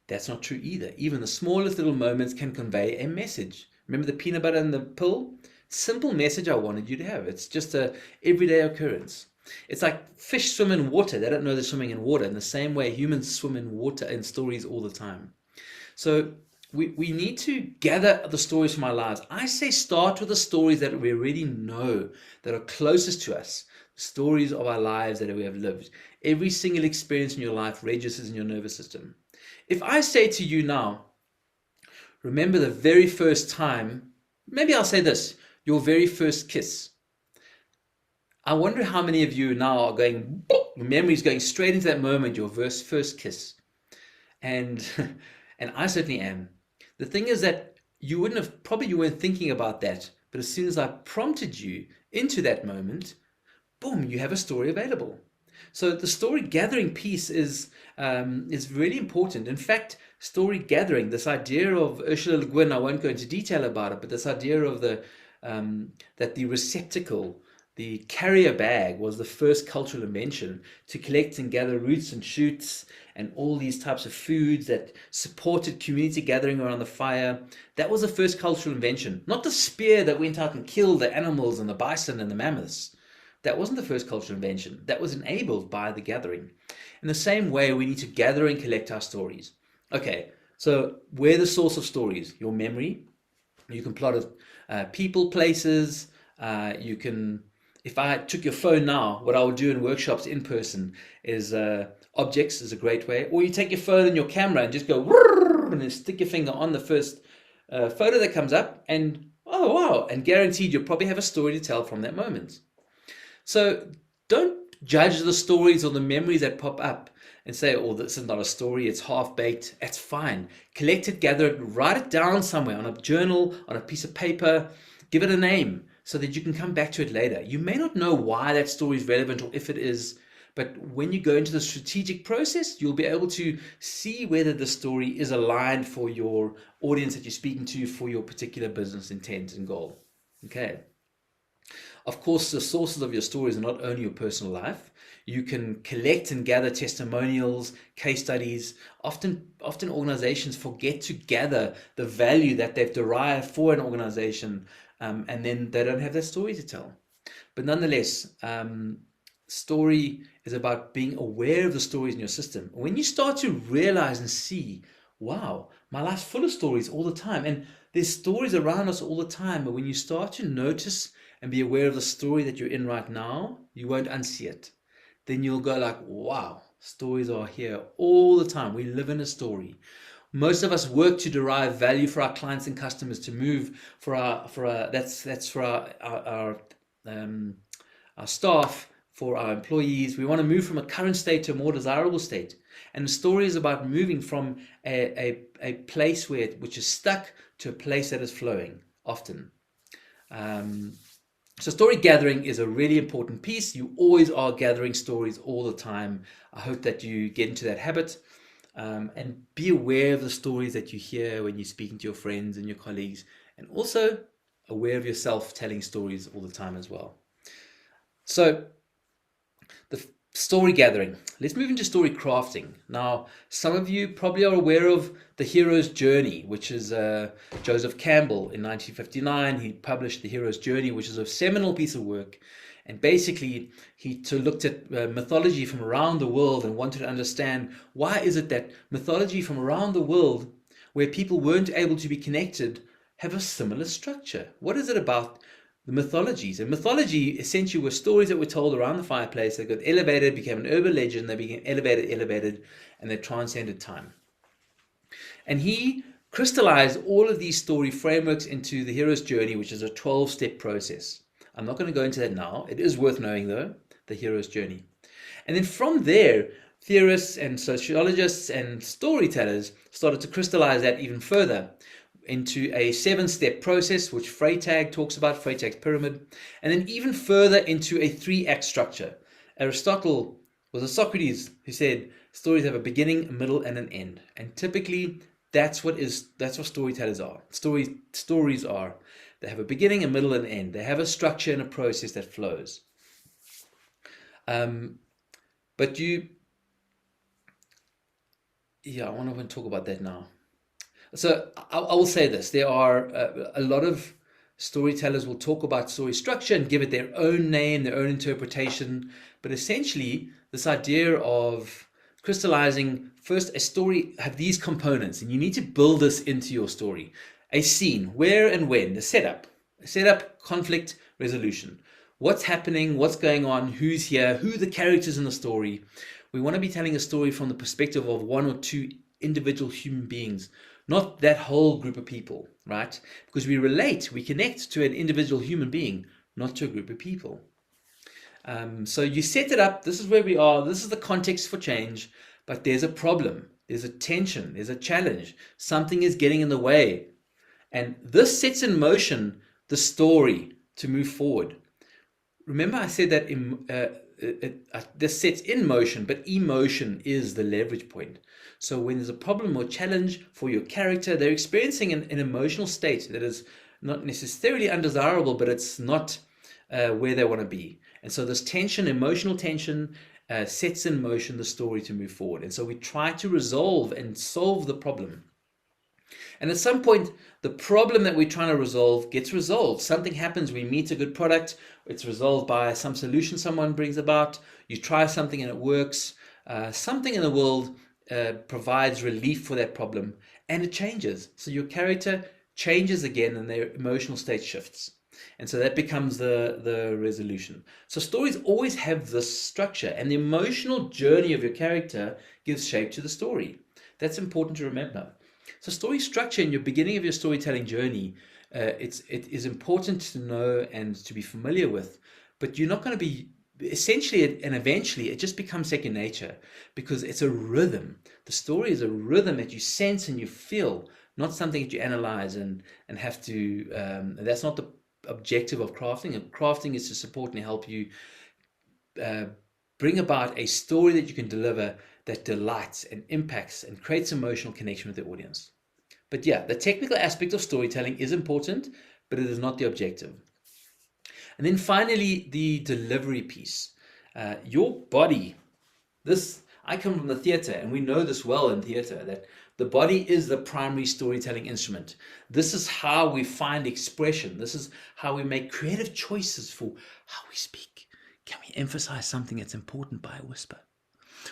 that's not true either. Even the smallest little moments can convey a message. Remember the peanut butter and the pill? Simple message I wanted you to have. It's just a everyday occurrence. It's like fish swim in water. They don't know they're swimming in water. In the same way, humans swim in water in stories all the time. So we need to gather the stories from our lives. I say start with the stories that we already know, that are closest to us, stories of our lives that we have lived. Every single experience in your life registers in your nervous system. If I say to you now, remember the very first time, maybe I'll say this, your very first kiss. I wonder how many of you now are going, your memory's going straight into that moment, your first kiss. And I certainly am. The thing is that you weren't thinking about that, but as soon as I prompted you into that moment, boom, you have a story available. So the story gathering piece is really important. In fact, story gathering, this idea of Ursula Le Guin, I won't go into detail about it, but this idea of that the receptacle, the carrier bag, was the first cultural invention to collect and gather roots and shoots and all these types of foods that supported community gathering around the fire. That was the first cultural invention. Not the spear that went out and killed the animals and the bison and the mammoths. That wasn't the first cultural invention. That was enabled by the gathering. In the same way, we need to gather and collect our stories. Okay, so where the source of stories? Your memory. You can plot people, places. You can, if I took your phone now, what I would do in workshops in person is objects is a great way. Or you take your phone and your camera and just go and then stick your finger on the first photo that comes up, and oh wow, and guaranteed you'll probably have a story to tell from that moment. So don't judge the stories or the memories that pop up and say, oh, this is not a story, it's half-baked. That's fine. Collect it, gather it, write it down somewhere on a journal, on a piece of paper, give it a name. so that you can come back to it later. You may not know why that story is relevant or if it is, but when you go into the strategic process, you'll be able to see whether the story is aligned for your audience that you're speaking to, for your particular business intent and goal. Okay. Of course, the sources of your stories are not only your personal life. You can collect and gather testimonials, case studies. Often organizations forget to gather the value that they've derived for an organization, and then they don't have that story to tell. But nonetheless, story is about being aware of the stories in your system. When you start to realize and see, wow, my life's full of stories all the time, and there's stories around us all the time, but when you start to notice and be aware of the story that you're in right now, you won't unsee it. Then you'll go like, wow, stories are here all the time. We live in a story. Most of us work to derive value for our clients and customers, to move for our that's for our staff, for our employees. We want to move from a current state to a more desirable state. And the story is about moving from a place which is stuck to a place that is flowing often. So story gathering is a really important piece. You always are gathering stories all the time. I hope that you get into that habit, and be aware of the stories that you hear when you're speaking to your friends and your colleagues, and also aware of yourself telling stories all the time as well. So the story gathering. Let's move into story crafting. Now, some of you probably are aware of The Hero's Journey, which is Joseph Campbell in 1959. He published The Hero's Journey, which is a seminal piece of work. And basically, he looked at mythology from around the world and wanted to understand, why is it that mythology from around the world, where people weren't able to be connected, have a similar structure? What is it about the mythologies? And mythology essentially were stories that were told around the fireplace that got elevated, became an urban legend, they became elevated, and they transcended time. And he crystallized all of these story frameworks into The Hero's Journey, which is a 12-step process. I'm not going to go into that now. It is worth knowing, though, The Hero's Journey. And then from there, theorists and sociologists and storytellers started to crystallize that even further into a 7-step process, which Freytag talks about, Freytag's pyramid, and then even further into a 3-act structure. Aristotle was a Socrates who said stories have a beginning, a middle, and an end. And typically, that's what storytellers are. Stories are. They have a beginning, a middle, and an end. They have a structure and a process that flows. I want to talk about that now. So I will say this. There are a lot of storytellers will talk about story structure and give it their own name, their own interpretation. But essentially, this idea of crystallizing first a story have these components, and you need to build this into your story. A scene, where and when, the setup, conflict, resolution. What's happening, what's going on, who's here, who are the characters in the story. We want to be telling a story from the perspective of one or two individual human beings, not that whole group of people, right? Because we connect to an individual human being, not to a group of people. So you set it up, this is where we are, this is the context for change, but there's a problem, there's a tension, there's a challenge, something is getting in the way. And this sets in motion the story to move forward. Remember I said that this sets in motion, but emotion is the leverage point. So when there's a problem or challenge for your character, they're experiencing an emotional state that is not necessarily undesirable, but it's not where they want to be. And so this tension, emotional tension, sets in motion the story to move forward. And so we try to resolve and solve the problem. And at some point, the problem that we're trying to resolve gets resolved. Something happens, we meet a good product, it's resolved by some solution someone brings about, you try something and it works, something in the world provides relief for that problem, and it changes. So your character changes again and their emotional state shifts. And so that becomes the resolution. So stories always have this structure, and the emotional journey of your character gives shape to the story. That's important to remember. So story structure in your beginning of your storytelling journey, it is important to know and to be familiar with, but you're not going to be, essentially and eventually it just becomes second nature, because it's a rhythm. The story is a rhythm that you sense and you feel, not something that you analyze and have to, that's not objective of crafting. And crafting is to support and help you uh, bring about a story that you can deliver that delights and impacts and creates emotional connection with the audience. But yeah, the technical aspect of storytelling is important, but it is not the objective. And then finally, the delivery piece. Your body, this, I come from the theater, and we know this well in theater, that the body is the primary storytelling instrument. This is how we find expression. This is how we make creative choices for how we speak. Can we emphasize something that's important by a whisper?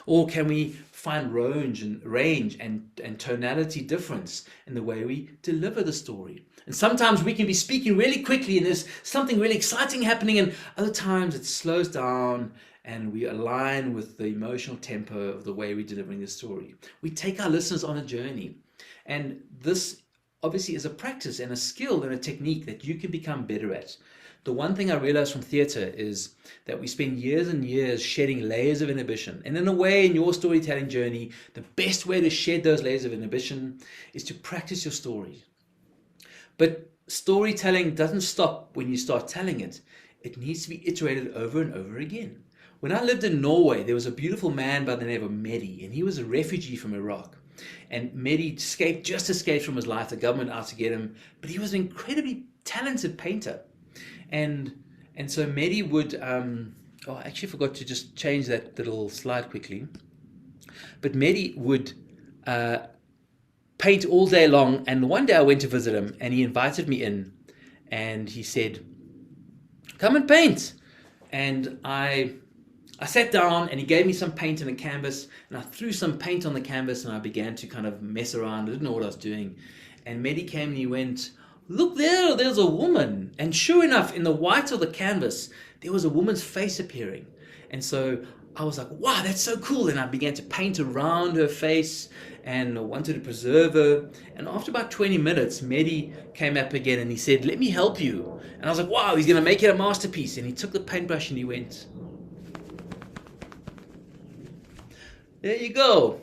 Or can we find range and tonality difference in the way we deliver the story? And sometimes we can be speaking really quickly and there's something really exciting happening, and other times it slows down and we align with the emotional tempo of the way we're delivering the story. We take our listeners on a journey. And this obviously is a practice and a skill and a technique that you can become better at. The one thing I realized from theater is that we spend years and years shedding layers of inhibition. And in a way, in your storytelling journey, the best way to shed those layers of inhibition is to practice your story. But storytelling doesn't stop when you start telling it. It needs to be iterated over and over again. When I lived in Norway, there was a beautiful man by the name of Mehdi, and he was a refugee from Iraq. And Mehdi just escaped from his life, the government out to get him, but he was an incredibly talented painter. And so Mehdi would, I actually forgot to just change that little slide quickly. But Mehdi would paint all day long. And one day I went to visit him and he invited me in and he said, "Come and paint." And I sat down and he gave me some paint and a canvas, and I threw some paint on the canvas and I began to kind of mess around. I didn't know what I was doing. And Mehdi came and he went, "Look there, there's a woman." And sure enough, in the white of the canvas, there was a woman's face appearing. And so I was like, wow, that's so cool. And I began to paint around her face and I wanted to preserve her. And after about 20 minutes, Mehdi came up again and he said, "Let me help you." And I was like, wow, he's going to make it a masterpiece. And he took the paintbrush and he went, "There you go."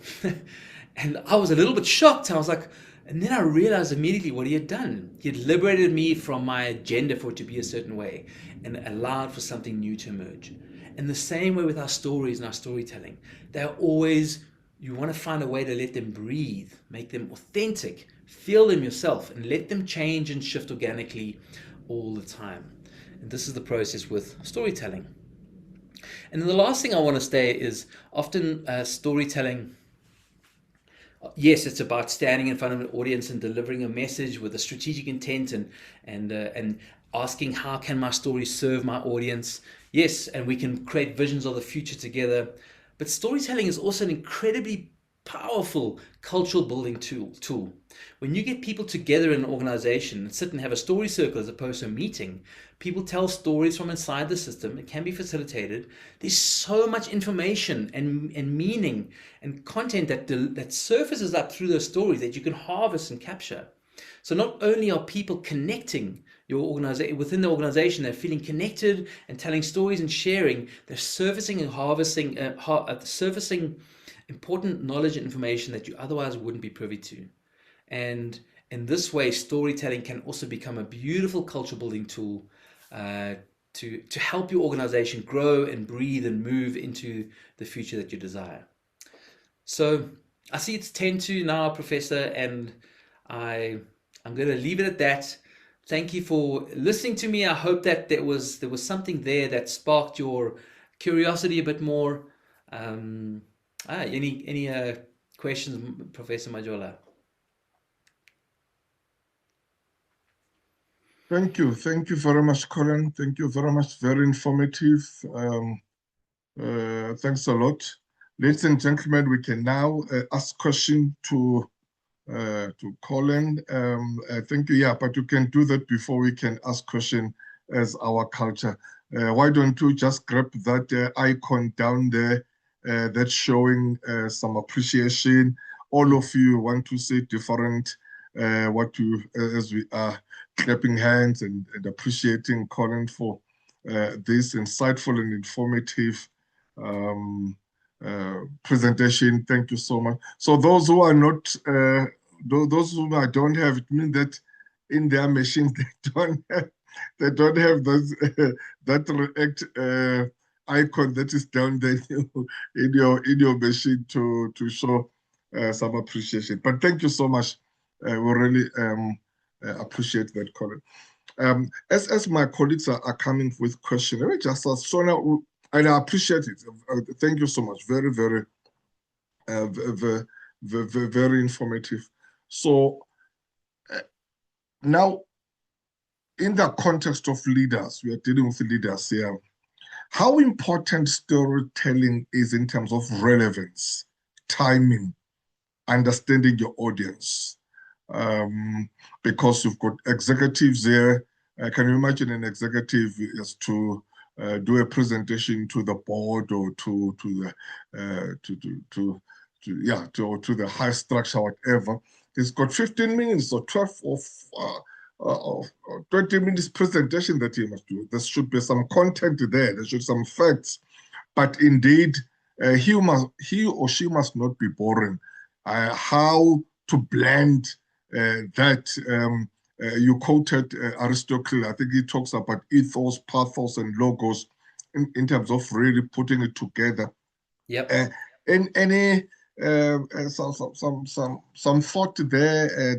And I was a little bit shocked. I was like, and then I realized immediately what he had done. He had liberated me from my agenda for it to be a certain way and allowed for something new to emerge. And the same way with our stories and our storytelling. They're always, you want to find a way to let them breathe, make them authentic, feel them yourself, and let them change and shift organically all the time. And this is the process with storytelling. And then the last thing I want to say is often storytelling, yes, it's about standing in front of an audience and delivering a message with a strategic intent and asking, how can my story serve my audience? Yes, and we can create visions of the future together. But storytelling is also an incredibly powerful cultural building tool. When you get people together in an organization and sit and have a story circle as opposed to a meeting, people tell stories from inside the system. It can be facilitated. There's so much information and meaning and content that surfaces up through those stories that you can harvest and capture. So not only are people connecting your organization within the organization, they're feeling connected and telling stories and sharing, they're surfacing and surfacing important knowledge and information that you otherwise wouldn't be privy to. And in this way, storytelling can also become a beautiful culture building tool to help your organization grow and breathe and move into the future that you desire. So I see it's 10 to now, Professor, and I'm going to leave it at that. Thank you for listening to me. I hope that there was something there that sparked your curiosity a bit more. Any questions, Professor Majola? Thank you very much, Colin. Thank you very much. Very informative. Thanks a lot, ladies and gentlemen. We can now ask questions to Colin. Thank you. Yeah, but you can do that before we can ask question as our culture. Why don't you just grab that icon down there that's showing some appreciation. All of you want to say different as we are clapping hands and appreciating Colin for this insightful and informative presentation. Thank you so much. So those who are not, those who I don't have, it means that in their machines they don't have they don't have those that react icon that is down there in your machine to show some appreciation. But thank you so much. We really appreciate that, Colin. As my colleagues are coming with questions, let me just ask Sonia, and I appreciate it. Thank you so much. Very, very, very, very informative. So now, in the context of leaders, we are dealing with leaders here. How important storytelling is in terms of relevance, timing, understanding your audience? Because you've got executives there. Can you imagine an executive is to do a presentation to the board or to the high structure, whatever? He's got 15 minutes or 12 or 20 minutes presentation that he must do. There should be some content there. There should be some facts. But indeed, he or she must not be boring. How to blend that. You quoted Aristotle. I think he talks about ethos, pathos, and logos in terms of really putting it together. Yep. And any some thought there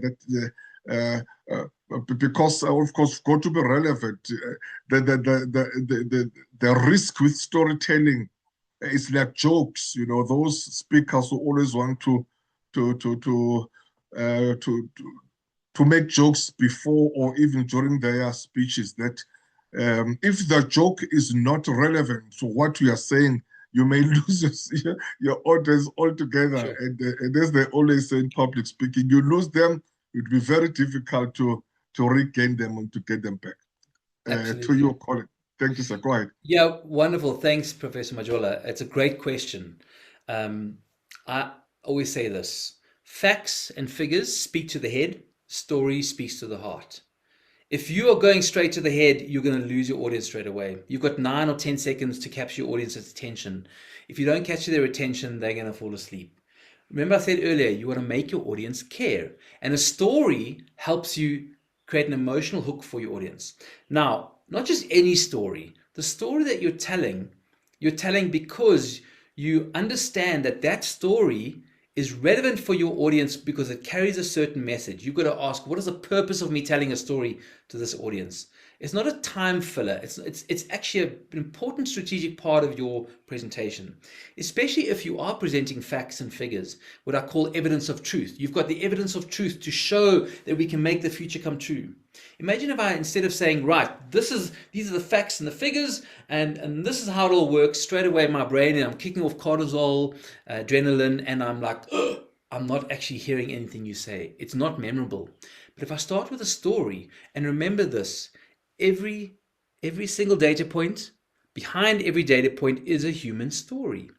because of course got to be relevant. The risk with storytelling is like jokes. You know, those speakers who always want to uh, to, to to make jokes before or even during their speeches that if the joke is not relevant to what we are saying, you may lose your audience altogether. Sure. And as they always say in public speaking, you lose them, it would be very difficult to regain them and to get them back. To Absolutely. you, Colin. Thank you, sir. Go ahead. Yeah, wonderful. Thanks, Professor Majola. It's a great question. I always say this: facts and figures speak to the head, story speaks to the heart. If you are going straight to the head, you're going to lose your audience straight away. You've got 9 or 10 seconds to capture your audience's attention. If you don't catch their attention, they're going to fall asleep. Remember, I said earlier, you want to make your audience care. And a story helps you create an emotional hook for your audience. Now, not just any story, the story that you're telling because you understand that that story is relevant for your audience because it carries a certain message. You've got to ask, what is the purpose of me telling a story to this audience? It's not a time filler. It's actually an important strategic part of your presentation, especially if you are presenting facts and figures, what I call evidence of truth. You've got the evidence of truth to show that we can make the future come true. Imagine if I, instead of saying, right, these are the facts and the figures, and this is how it all works, straight away in my brain, and I'm kicking off cortisol, adrenaline, and I'm like, oh, I'm not actually hearing anything you say. It's not memorable. But if I start with a story, and remember this, every single data point, behind every data point is a human story.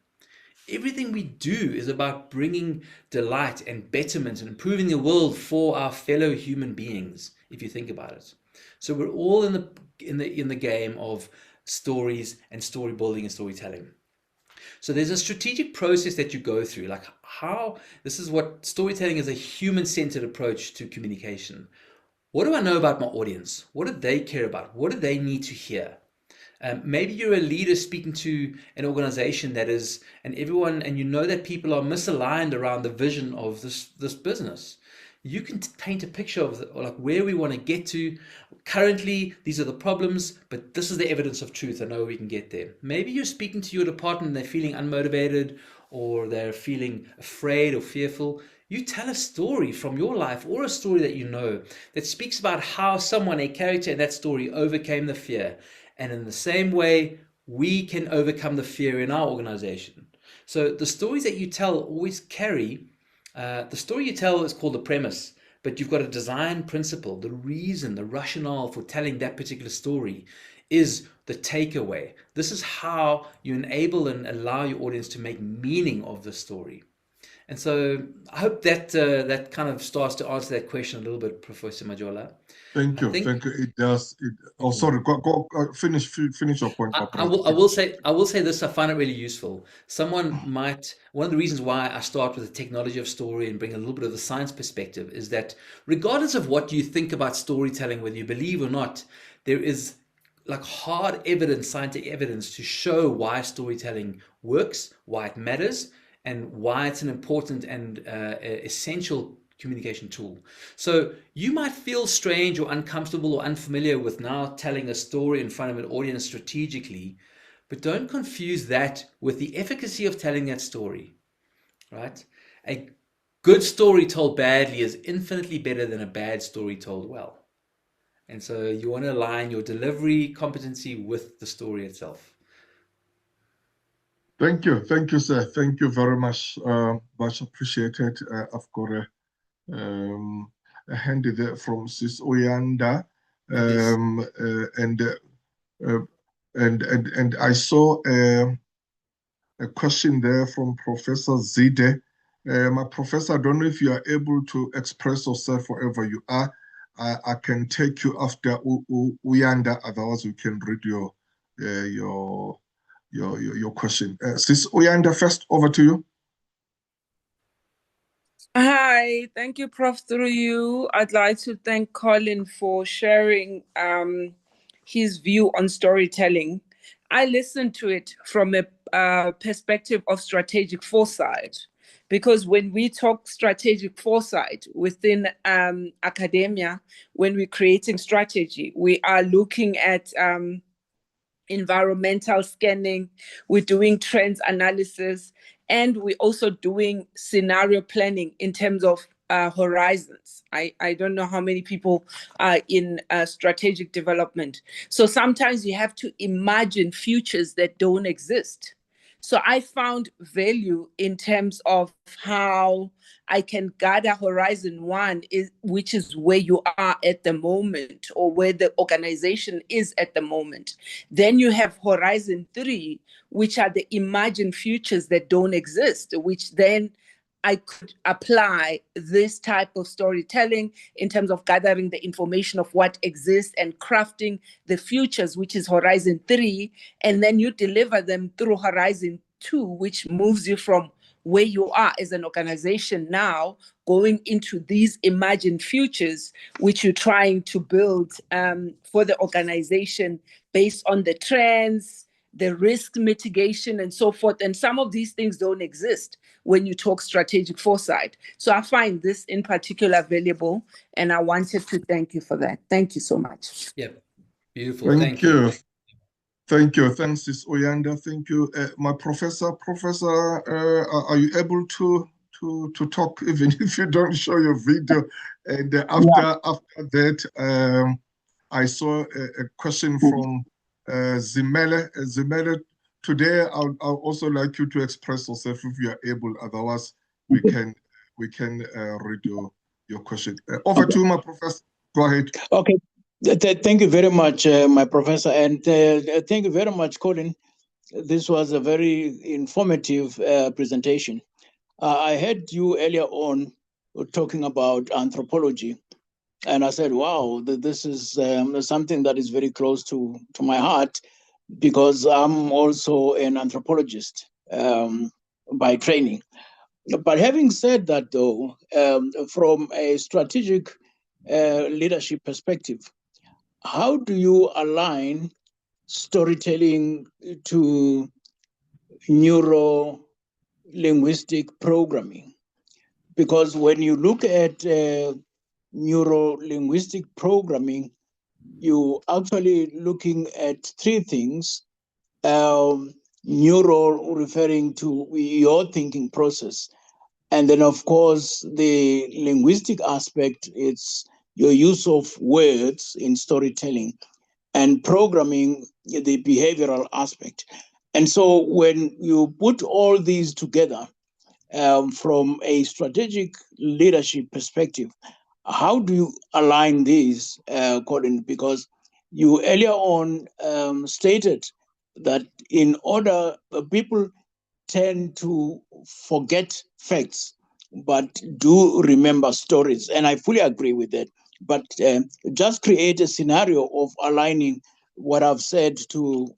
Everything we do is about bringing delight and betterment and improving the world for our fellow human beings, if you think about it. So we're all in the game of stories and story building and storytelling. So there's a strategic process that you go through, like how this is what storytelling is: a human-centered approach to communication. What do I know about my audience? What do they care about? What do they need to hear? Maybe you're a leader speaking to an organization that is, and you know that people are misaligned around the vision of this business. You can paint a picture of like where we want to get to. Currently, these are the problems, but this is the evidence of truth. I know we can get there. Maybe you're speaking to your department and they're feeling unmotivated or they're feeling afraid or fearful. You tell a story from your life or a story that you know that speaks about how someone, a character in that story, overcame the fear. And in the same way, we can overcome the fear in our organization. So the stories that you tell always carry, the story you tell is called the premise, but you've got a design principle. The reason, the rationale for telling that particular story is the takeaway. This is how you enable and allow your audience to make meaning of the story. And so I hope that that kind of starts to answer that question a little bit, Professor Majola. Thank I you. think Thank you. It does. Oh, sorry. Finish your point, my I brother. will I will say I will say this. I find it really useful. One of the reasons why I start with the technology of story and bring a little bit of the science perspective is that regardless of what you think about storytelling, whether you believe or not, there is like hard evidence, scientific evidence to show why storytelling works, why it matters, and why it's an important and essential communication tool. So you might feel strange or uncomfortable or unfamiliar with now telling a story in front of an audience strategically, but don't confuse that with the efficacy of telling that story, right? A good story told badly is infinitely better than a bad story told well. And so you want to align your delivery competency with the story itself. Thank you. Thank you, sir. Thank you very much. Much appreciated. I've got um, a handy there from Sis Oyanda. Yes. Um, uh, and, uh, uh, and I saw a question there from Professor Zide. My professor, I don't know if you are able to express yourself wherever you are. I can take you after Uyanda, otherwise we can read uh, your your question. Sis Uyanda, first, over to you. Hi, thank you, Prof. Through you. I'd like to thank Colin for sharing his view on storytelling. I listened to it from a perspective of strategic foresight, because when we talk strategic foresight within academia, when we're creating strategy, we are looking at environmental scanning, we're doing trends analysis, and we're also doing scenario planning in terms of horizons. I don't know how many people are in strategic development. So sometimes you have to imagine futures that don't exist. So I found value in terms of how I can gather horizon one, which is where you are at the moment or where the organization is at the moment. Then you have horizon three, which are the imagined futures that don't exist, which then I could apply this type of storytelling in terms of gathering the information of what exists and crafting the futures, which is horizon three. And then you deliver them through horizon two, which moves you from where you are as an organization now, going into these imagined futures, which you're trying to build for the organization based on the trends, the risk mitigation, and so forth. And some of these things don't exist when you talk strategic foresight. So I find this in particular valuable, and I wanted to thank you for that. Thank you so much. Yeah. Beautiful. Thank Thank you. you. Thank you. Thanks, Sis Oyanda. Thank you. My professor, are you able to talk even if you don't show your video? And after that, I saw a question from Zimele. Zimele, today I'll also like you to express yourself if you are able. Otherwise, we can read your question. Over to you, my professor. Go ahead. Okay. Thank you very much, my professor, and thank you very much, Colin. This was a very informative presentation. I heard you earlier on talking about anthropology, and I said, wow, this is something that is very close to my heart, because I'm also an anthropologist by training. But having said that, though, from a strategic leadership perspective, how do you align storytelling to neuro-linguistic programming? Because when you look at neuro-linguistic programming, you actually looking at three things. Neuro referring to your thinking process. And then, of course, the linguistic aspect, it's your use of words in storytelling, and programming, the behavioral aspect. And so when you put all these together from a strategic leadership perspective, how do you align these, Colin? Because you earlier on stated that in order, people tend to forget facts but do remember stories. And I fully agree with that. But just create a scenario of aligning what I've said to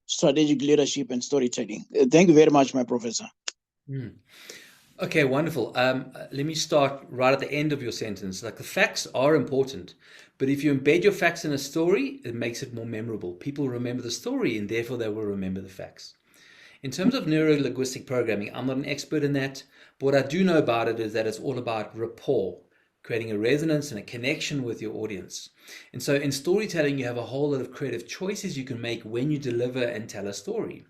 strategic leadership and storytelling. Thank you very much, my professor. Okay, wonderful. Let me start right at the end of your sentence. Like, the facts are important, but if you embed your facts in a story, it makes it more memorable. People remember the story, and therefore they will remember the facts. In terms of neuro-linguistic programming, I'm not an expert in that, but what I do know about it is that it's all about rapport, creating a resonance and a connection with your audience. And so in storytelling, you have a whole lot of creative choices you can make when you deliver and tell a story.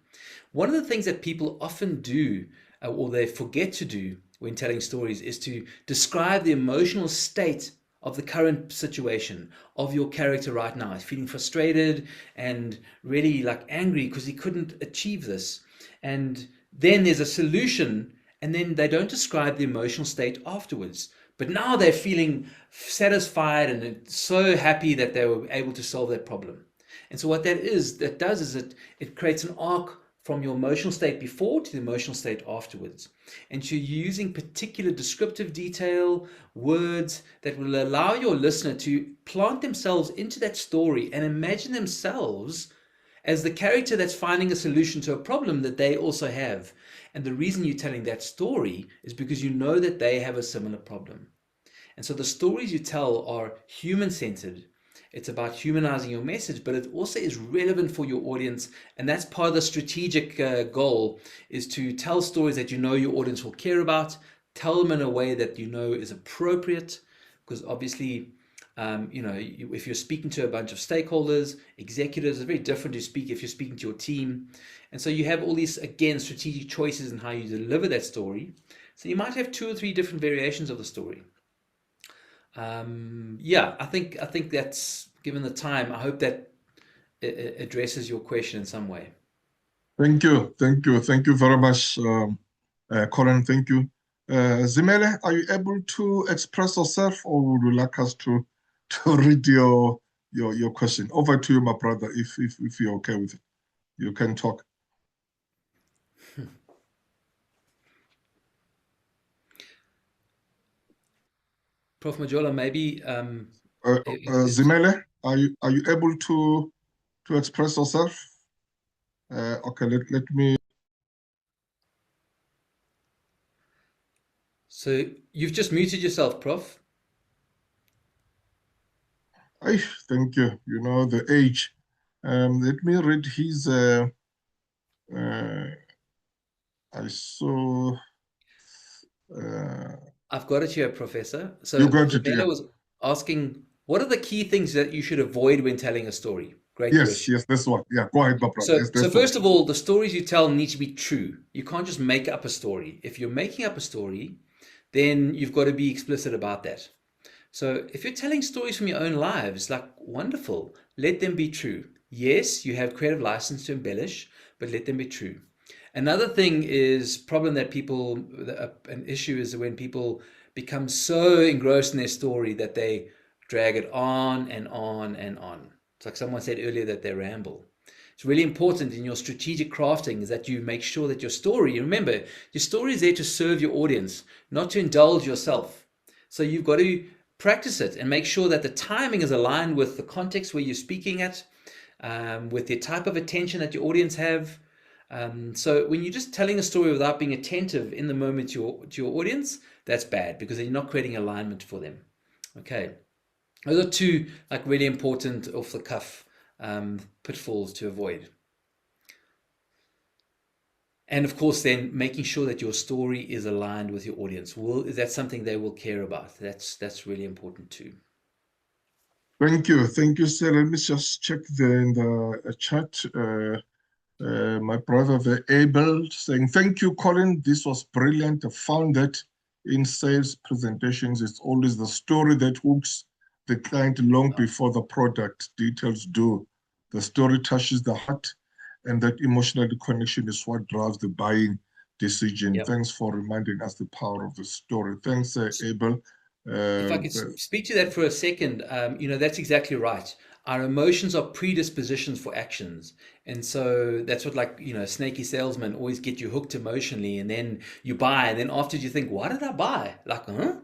One of the things that people often do, or they forget to do when telling stories, is to describe the emotional state of the current situation of your character right now. He's feeling frustrated and really like angry because he couldn't achieve this. And then there's a solution, and then they don't describe the emotional state afterwards. But now they're feeling satisfied and so happy that they were able to solve that problem. And so what that does is it creates an arc from your emotional state before to the emotional state afterwards. And you're using particular descriptive detail, words that will allow your listener to plant themselves into that story and imagine themselves as the character that's finding a solution to a problem that they also have. And the reason you're telling that story is because you know that they have a similar problem. And so the stories you tell are human-centered. It's about humanizing your message, but it also is relevant for your audience. And that's part of the strategic goal, is to tell stories that you know your audience will care about, tell them in a way that you know is appropriate, because obviously, if you're speaking to a bunch of stakeholders, executives, it's very different to speak if you're speaking to your team. And so you have all these, again, strategic choices in how you deliver that story. So you might have 2 or 3 different variations of the story. I think that's, given the time, I hope that it addresses your question in some way. Thank you very much, Colin. Thank you. Zimele, are you able to express yourself, or would you like us to read your question? Over to you, my brother, if you're okay with it. You can talk. Prof. Majola, maybe Zimele, are you able to express yourself? Okay, let me. So you've just muted yourself, Prof. Thank you. You know the age. Let me read his. I saw. I've got it here, Professor. So You got it, Zabela yeah. was asking, what are the key things that you should avoid when telling a story? Great question. Yes, that's one. Yeah, go ahead, my brother. So first of all, the stories you tell need to be true. You can't just make up a story. If you're making up a story, then you've got to be explicit about that. So if you're telling stories from your own lives, like, wonderful, let them be true. Yes, you have creative license to embellish, but let them be true. Another thing is problem that an issue is when people become so engrossed in their story that they drag it on and on and on. It's like someone said earlier, that they ramble. It's really important in your strategic crafting is that you make sure that your story, remember, your story is there to serve your audience, not to indulge yourself. So you've got to practice it and make sure that the timing is aligned with the context where you're speaking at, with the type of attention that your audience have. So when you're just telling a story without being attentive in the moment to your audience, that's bad, because then you're not creating alignment for them. Okay, those are 2 like really important off the cuff pitfalls to avoid. And of course, then making sure that your story is aligned with your audience. Is that something they will care about? That's really important too. Thank you, sir. Let me just check in the chat. My brother, the Abel, saying, thank you, Colin. This was brilliant. I found that in sales presentations, it's always the story that hooks the client long before the product details do. The story touches the heart, and that emotional connection is what drives the buying decision. Yep. Thanks for reminding us the power of the story. Thanks, Abel. If I could speak to that for a second, that's exactly right. our emotions are predispositions for actions. And so that's what, like, snaky salesmen always get you hooked emotionally, and then you buy, and then after you think, why did I buy? Like, huh?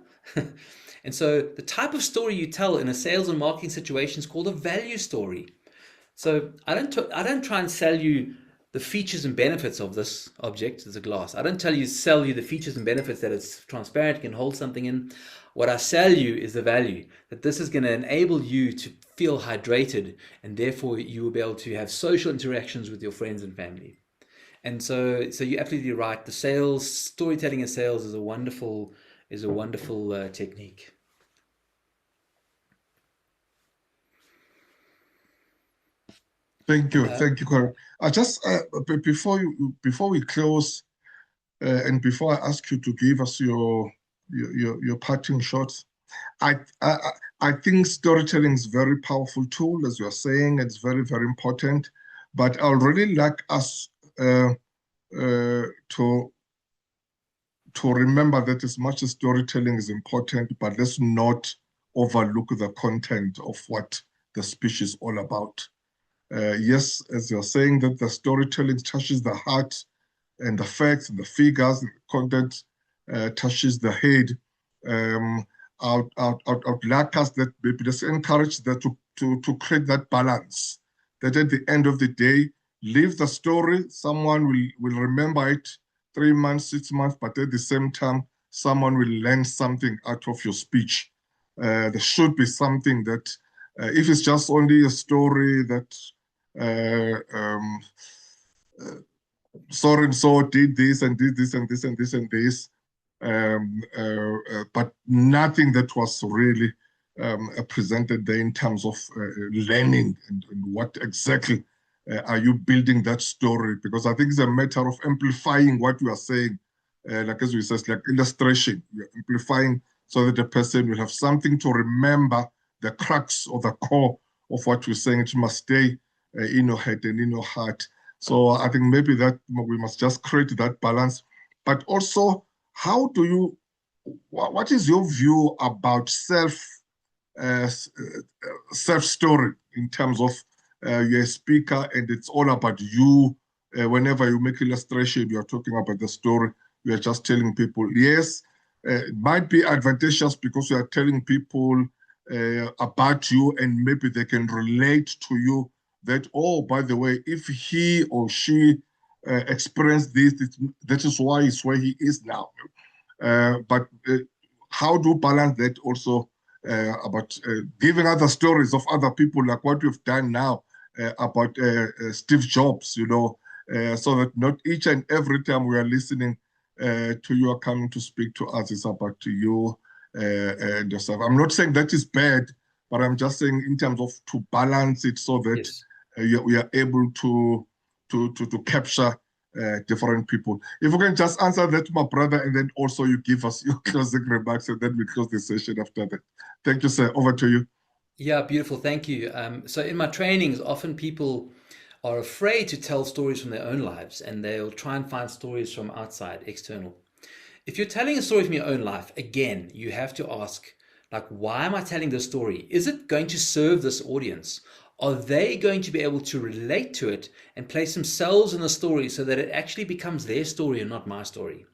And so the type of story you tell in a sales and marketing situation is called a value story. So I don't try and sell you the features and benefits of this object as a glass. I don't sell you the features and benefits that it's transparent, you can hold something in. What I sell you is the value, that this is going to enable you to feel hydrated, and therefore you will be able to have social interactions with your friends and family. And so you're absolutely right. The storytelling in sales is a wonderful technique. Thank you, Colin. I just before we close, and before I ask you to give us your parting shots, I think storytelling is a very powerful tool, as you are saying. It's very, very important. But I would really like us to remember that as much as storytelling is important, but let's not overlook the content of what the speech is all about. Yes, as you're saying, that the storytelling touches the heart, and the facts and the figures and the content touches the head. I'd like us that maybe just encourage that to create that balance. That at the end of the day, leave the story. Someone will remember it 3 months, 6 months, but at the same time, someone will learn something out of your speech. There should be something that, if it's just only a story that so and so did this and did this and this and this and this, but nothing that was really presented there in terms of learning and what exactly are you building that story. Because I think it's a matter of amplifying what you are saying, like as we said, like illustration. You're amplifying so that the person will have something to remember, the crux or the core of what you're saying. It must stay in your head and in your heart. So I think maybe that we must just create that balance. But also, what is your view about self-story in terms of you're a speaker and it's all about you? Whenever you make illustration, you're talking about the story. You're just telling people, yes, it might be advantageous because you are telling people about you, and maybe they can relate to you that, oh, by the way, if he or she experienced this, that is why he's where he is now. But how do you balance that also about giving other stories of other people, like what you've done now about Steve Jobs, so that not each and every time we are listening to you are coming to speak to us, it's about you and yourself. I'm not saying that is bad, but I'm just saying in terms of to balance it so that Yes. we are able to capture different people. If you can just answer that, my brother, and then also you give us your closing remarks, and then we close the session after that. Thank you, sir. Over to you. Yeah, beautiful. Thank you. So in my trainings, often people are afraid to tell stories from their own lives, and they'll try and find stories from outside, external. If you're telling a story from your own life, again, you have to ask, like, why am I telling this story? Is it going to serve this audience? Are they going to be able to relate to it and place themselves in the story so that it actually becomes their story and not my story?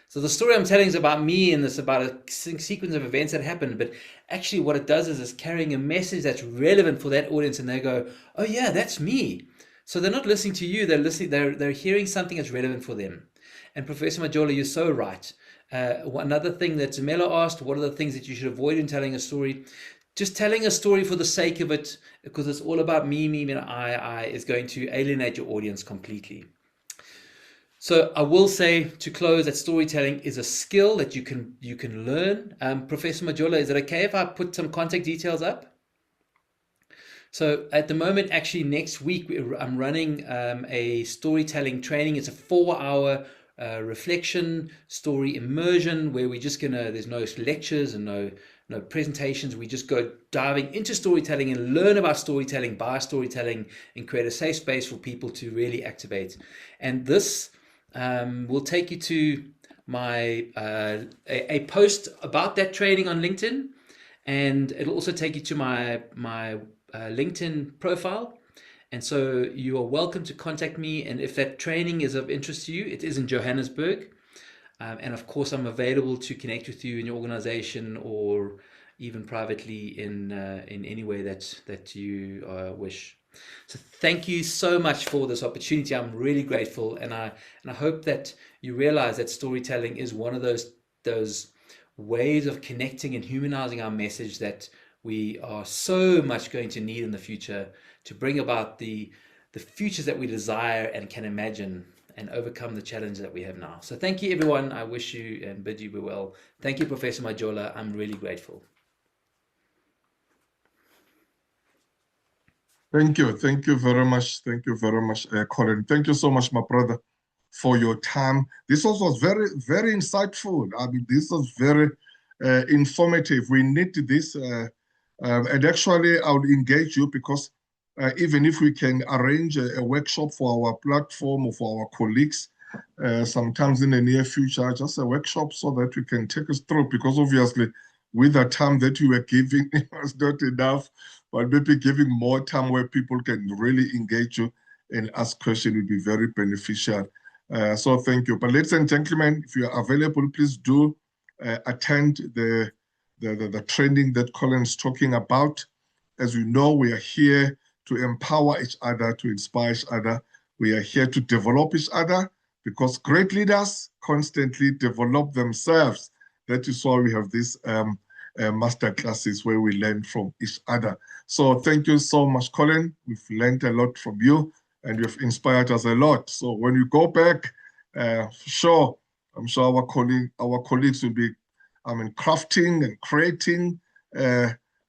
So the story I'm telling is about me, and it's about a sequence of events that happened, but actually what it does is it's carrying a message that's relevant for that audience, and they go, oh yeah, that's me. So they're not listening to you, they're hearing something that's relevant for them. And Professor Majola, you're so right. Another thing that Zamela asked, what are the things that you should avoid in telling a story? Just telling a story for the sake of it, because it's all about me, and I, is going to alienate your audience completely. So I will say to close that storytelling is a skill that you can learn. Professor Majola, is it okay if I put some contact details up? So at the moment, actually next week, I'm running a storytelling training. It's a 4-hour reflection story immersion where we're just there's no lectures and no presentations. We just go diving into storytelling and learn about storytelling by storytelling and create a safe space for people to really activate. And this will take you to my a post about that training on LinkedIn, and it'll also take you to my LinkedIn profile. And so you are welcome to contact me. And if that training is of interest to you, it is in Johannesburg. And of course, I'm available to connect with you in your organization or even privately in any way that you wish. So thank you so much for this opportunity. I'm really grateful, and I hope that you realize that storytelling is one of those ways of connecting and humanizing our message that we are so much going to need in the future to bring about the futures that we desire and can imagine and overcome the challenge that we have now. So thank you, everyone. I wish you and bid you be well. Thank you, Professor Majola. I'm really grateful. Thank you very much. Thank you very much, Colin. Thank you so much, my brother, for your time. This was very, very insightful. I mean, this was very informative. We need this. And actually, I would engage you because even if we can arrange a workshop for our platform or for our colleagues, sometimes in the near future, just a workshop so that we can take us through, because obviously with the time that you were giving, it was not enough, but maybe giving more time where people can really engage you and ask questions would be very beneficial. So thank you. But ladies and gentlemen, if you are available, please do attend the training that Colin is talking about. As you know, we are here to empower each other, to inspire each other. We are here to develop each other because great leaders constantly develop themselves. That is why we have these master classes where we learn from each other. So thank you so much, Colin. We've learned a lot from you and you've inspired us a lot. So when we go back, I'm sure our colleagues will be crafting and creating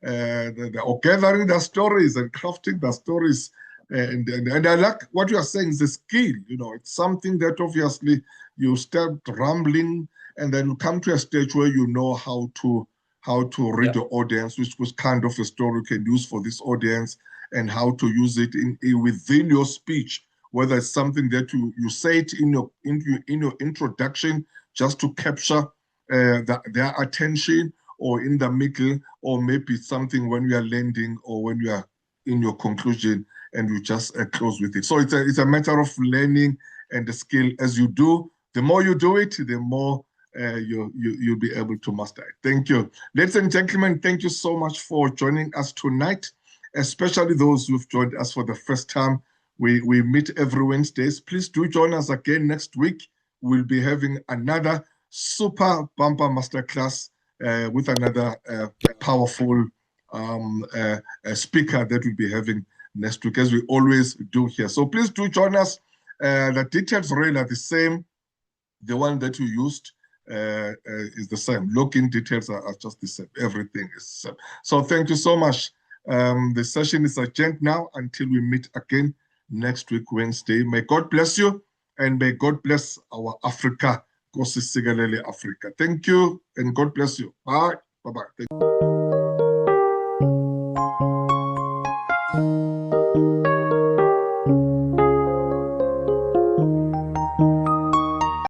or gathering the stories and crafting the stories. And I like what you are saying is a skill. It's something that obviously you start rambling and then come to a stage where you know how to read the audience, which kind of a story you can use for this audience, and how to use it within your speech, whether it's something that you say it in your introduction just to capture their attention, or in the middle, or maybe something when you are landing or when you are in your conclusion and you just close with it. So it's a matter of learning and the skill as you do. The more you do it, the more you'll be able to master it. Thank you. Ladies and gentlemen, thank you so much for joining us tonight, especially those who've joined us for the first time. We meet every Wednesdays. Please do join us again next week. We'll be having another super bumper masterclass with another powerful speaker that we'll be having next week, as we always do here. So please do join us. The details really are the same. The one that you used is the same. Login details are just the same. Everything is the same. So thank you so much. The session is adjourned now until we meet again next week, Wednesday. May God bless you, and may God bless our Africa. Africa. Thank you, and God bless you. Bye. Bye-bye.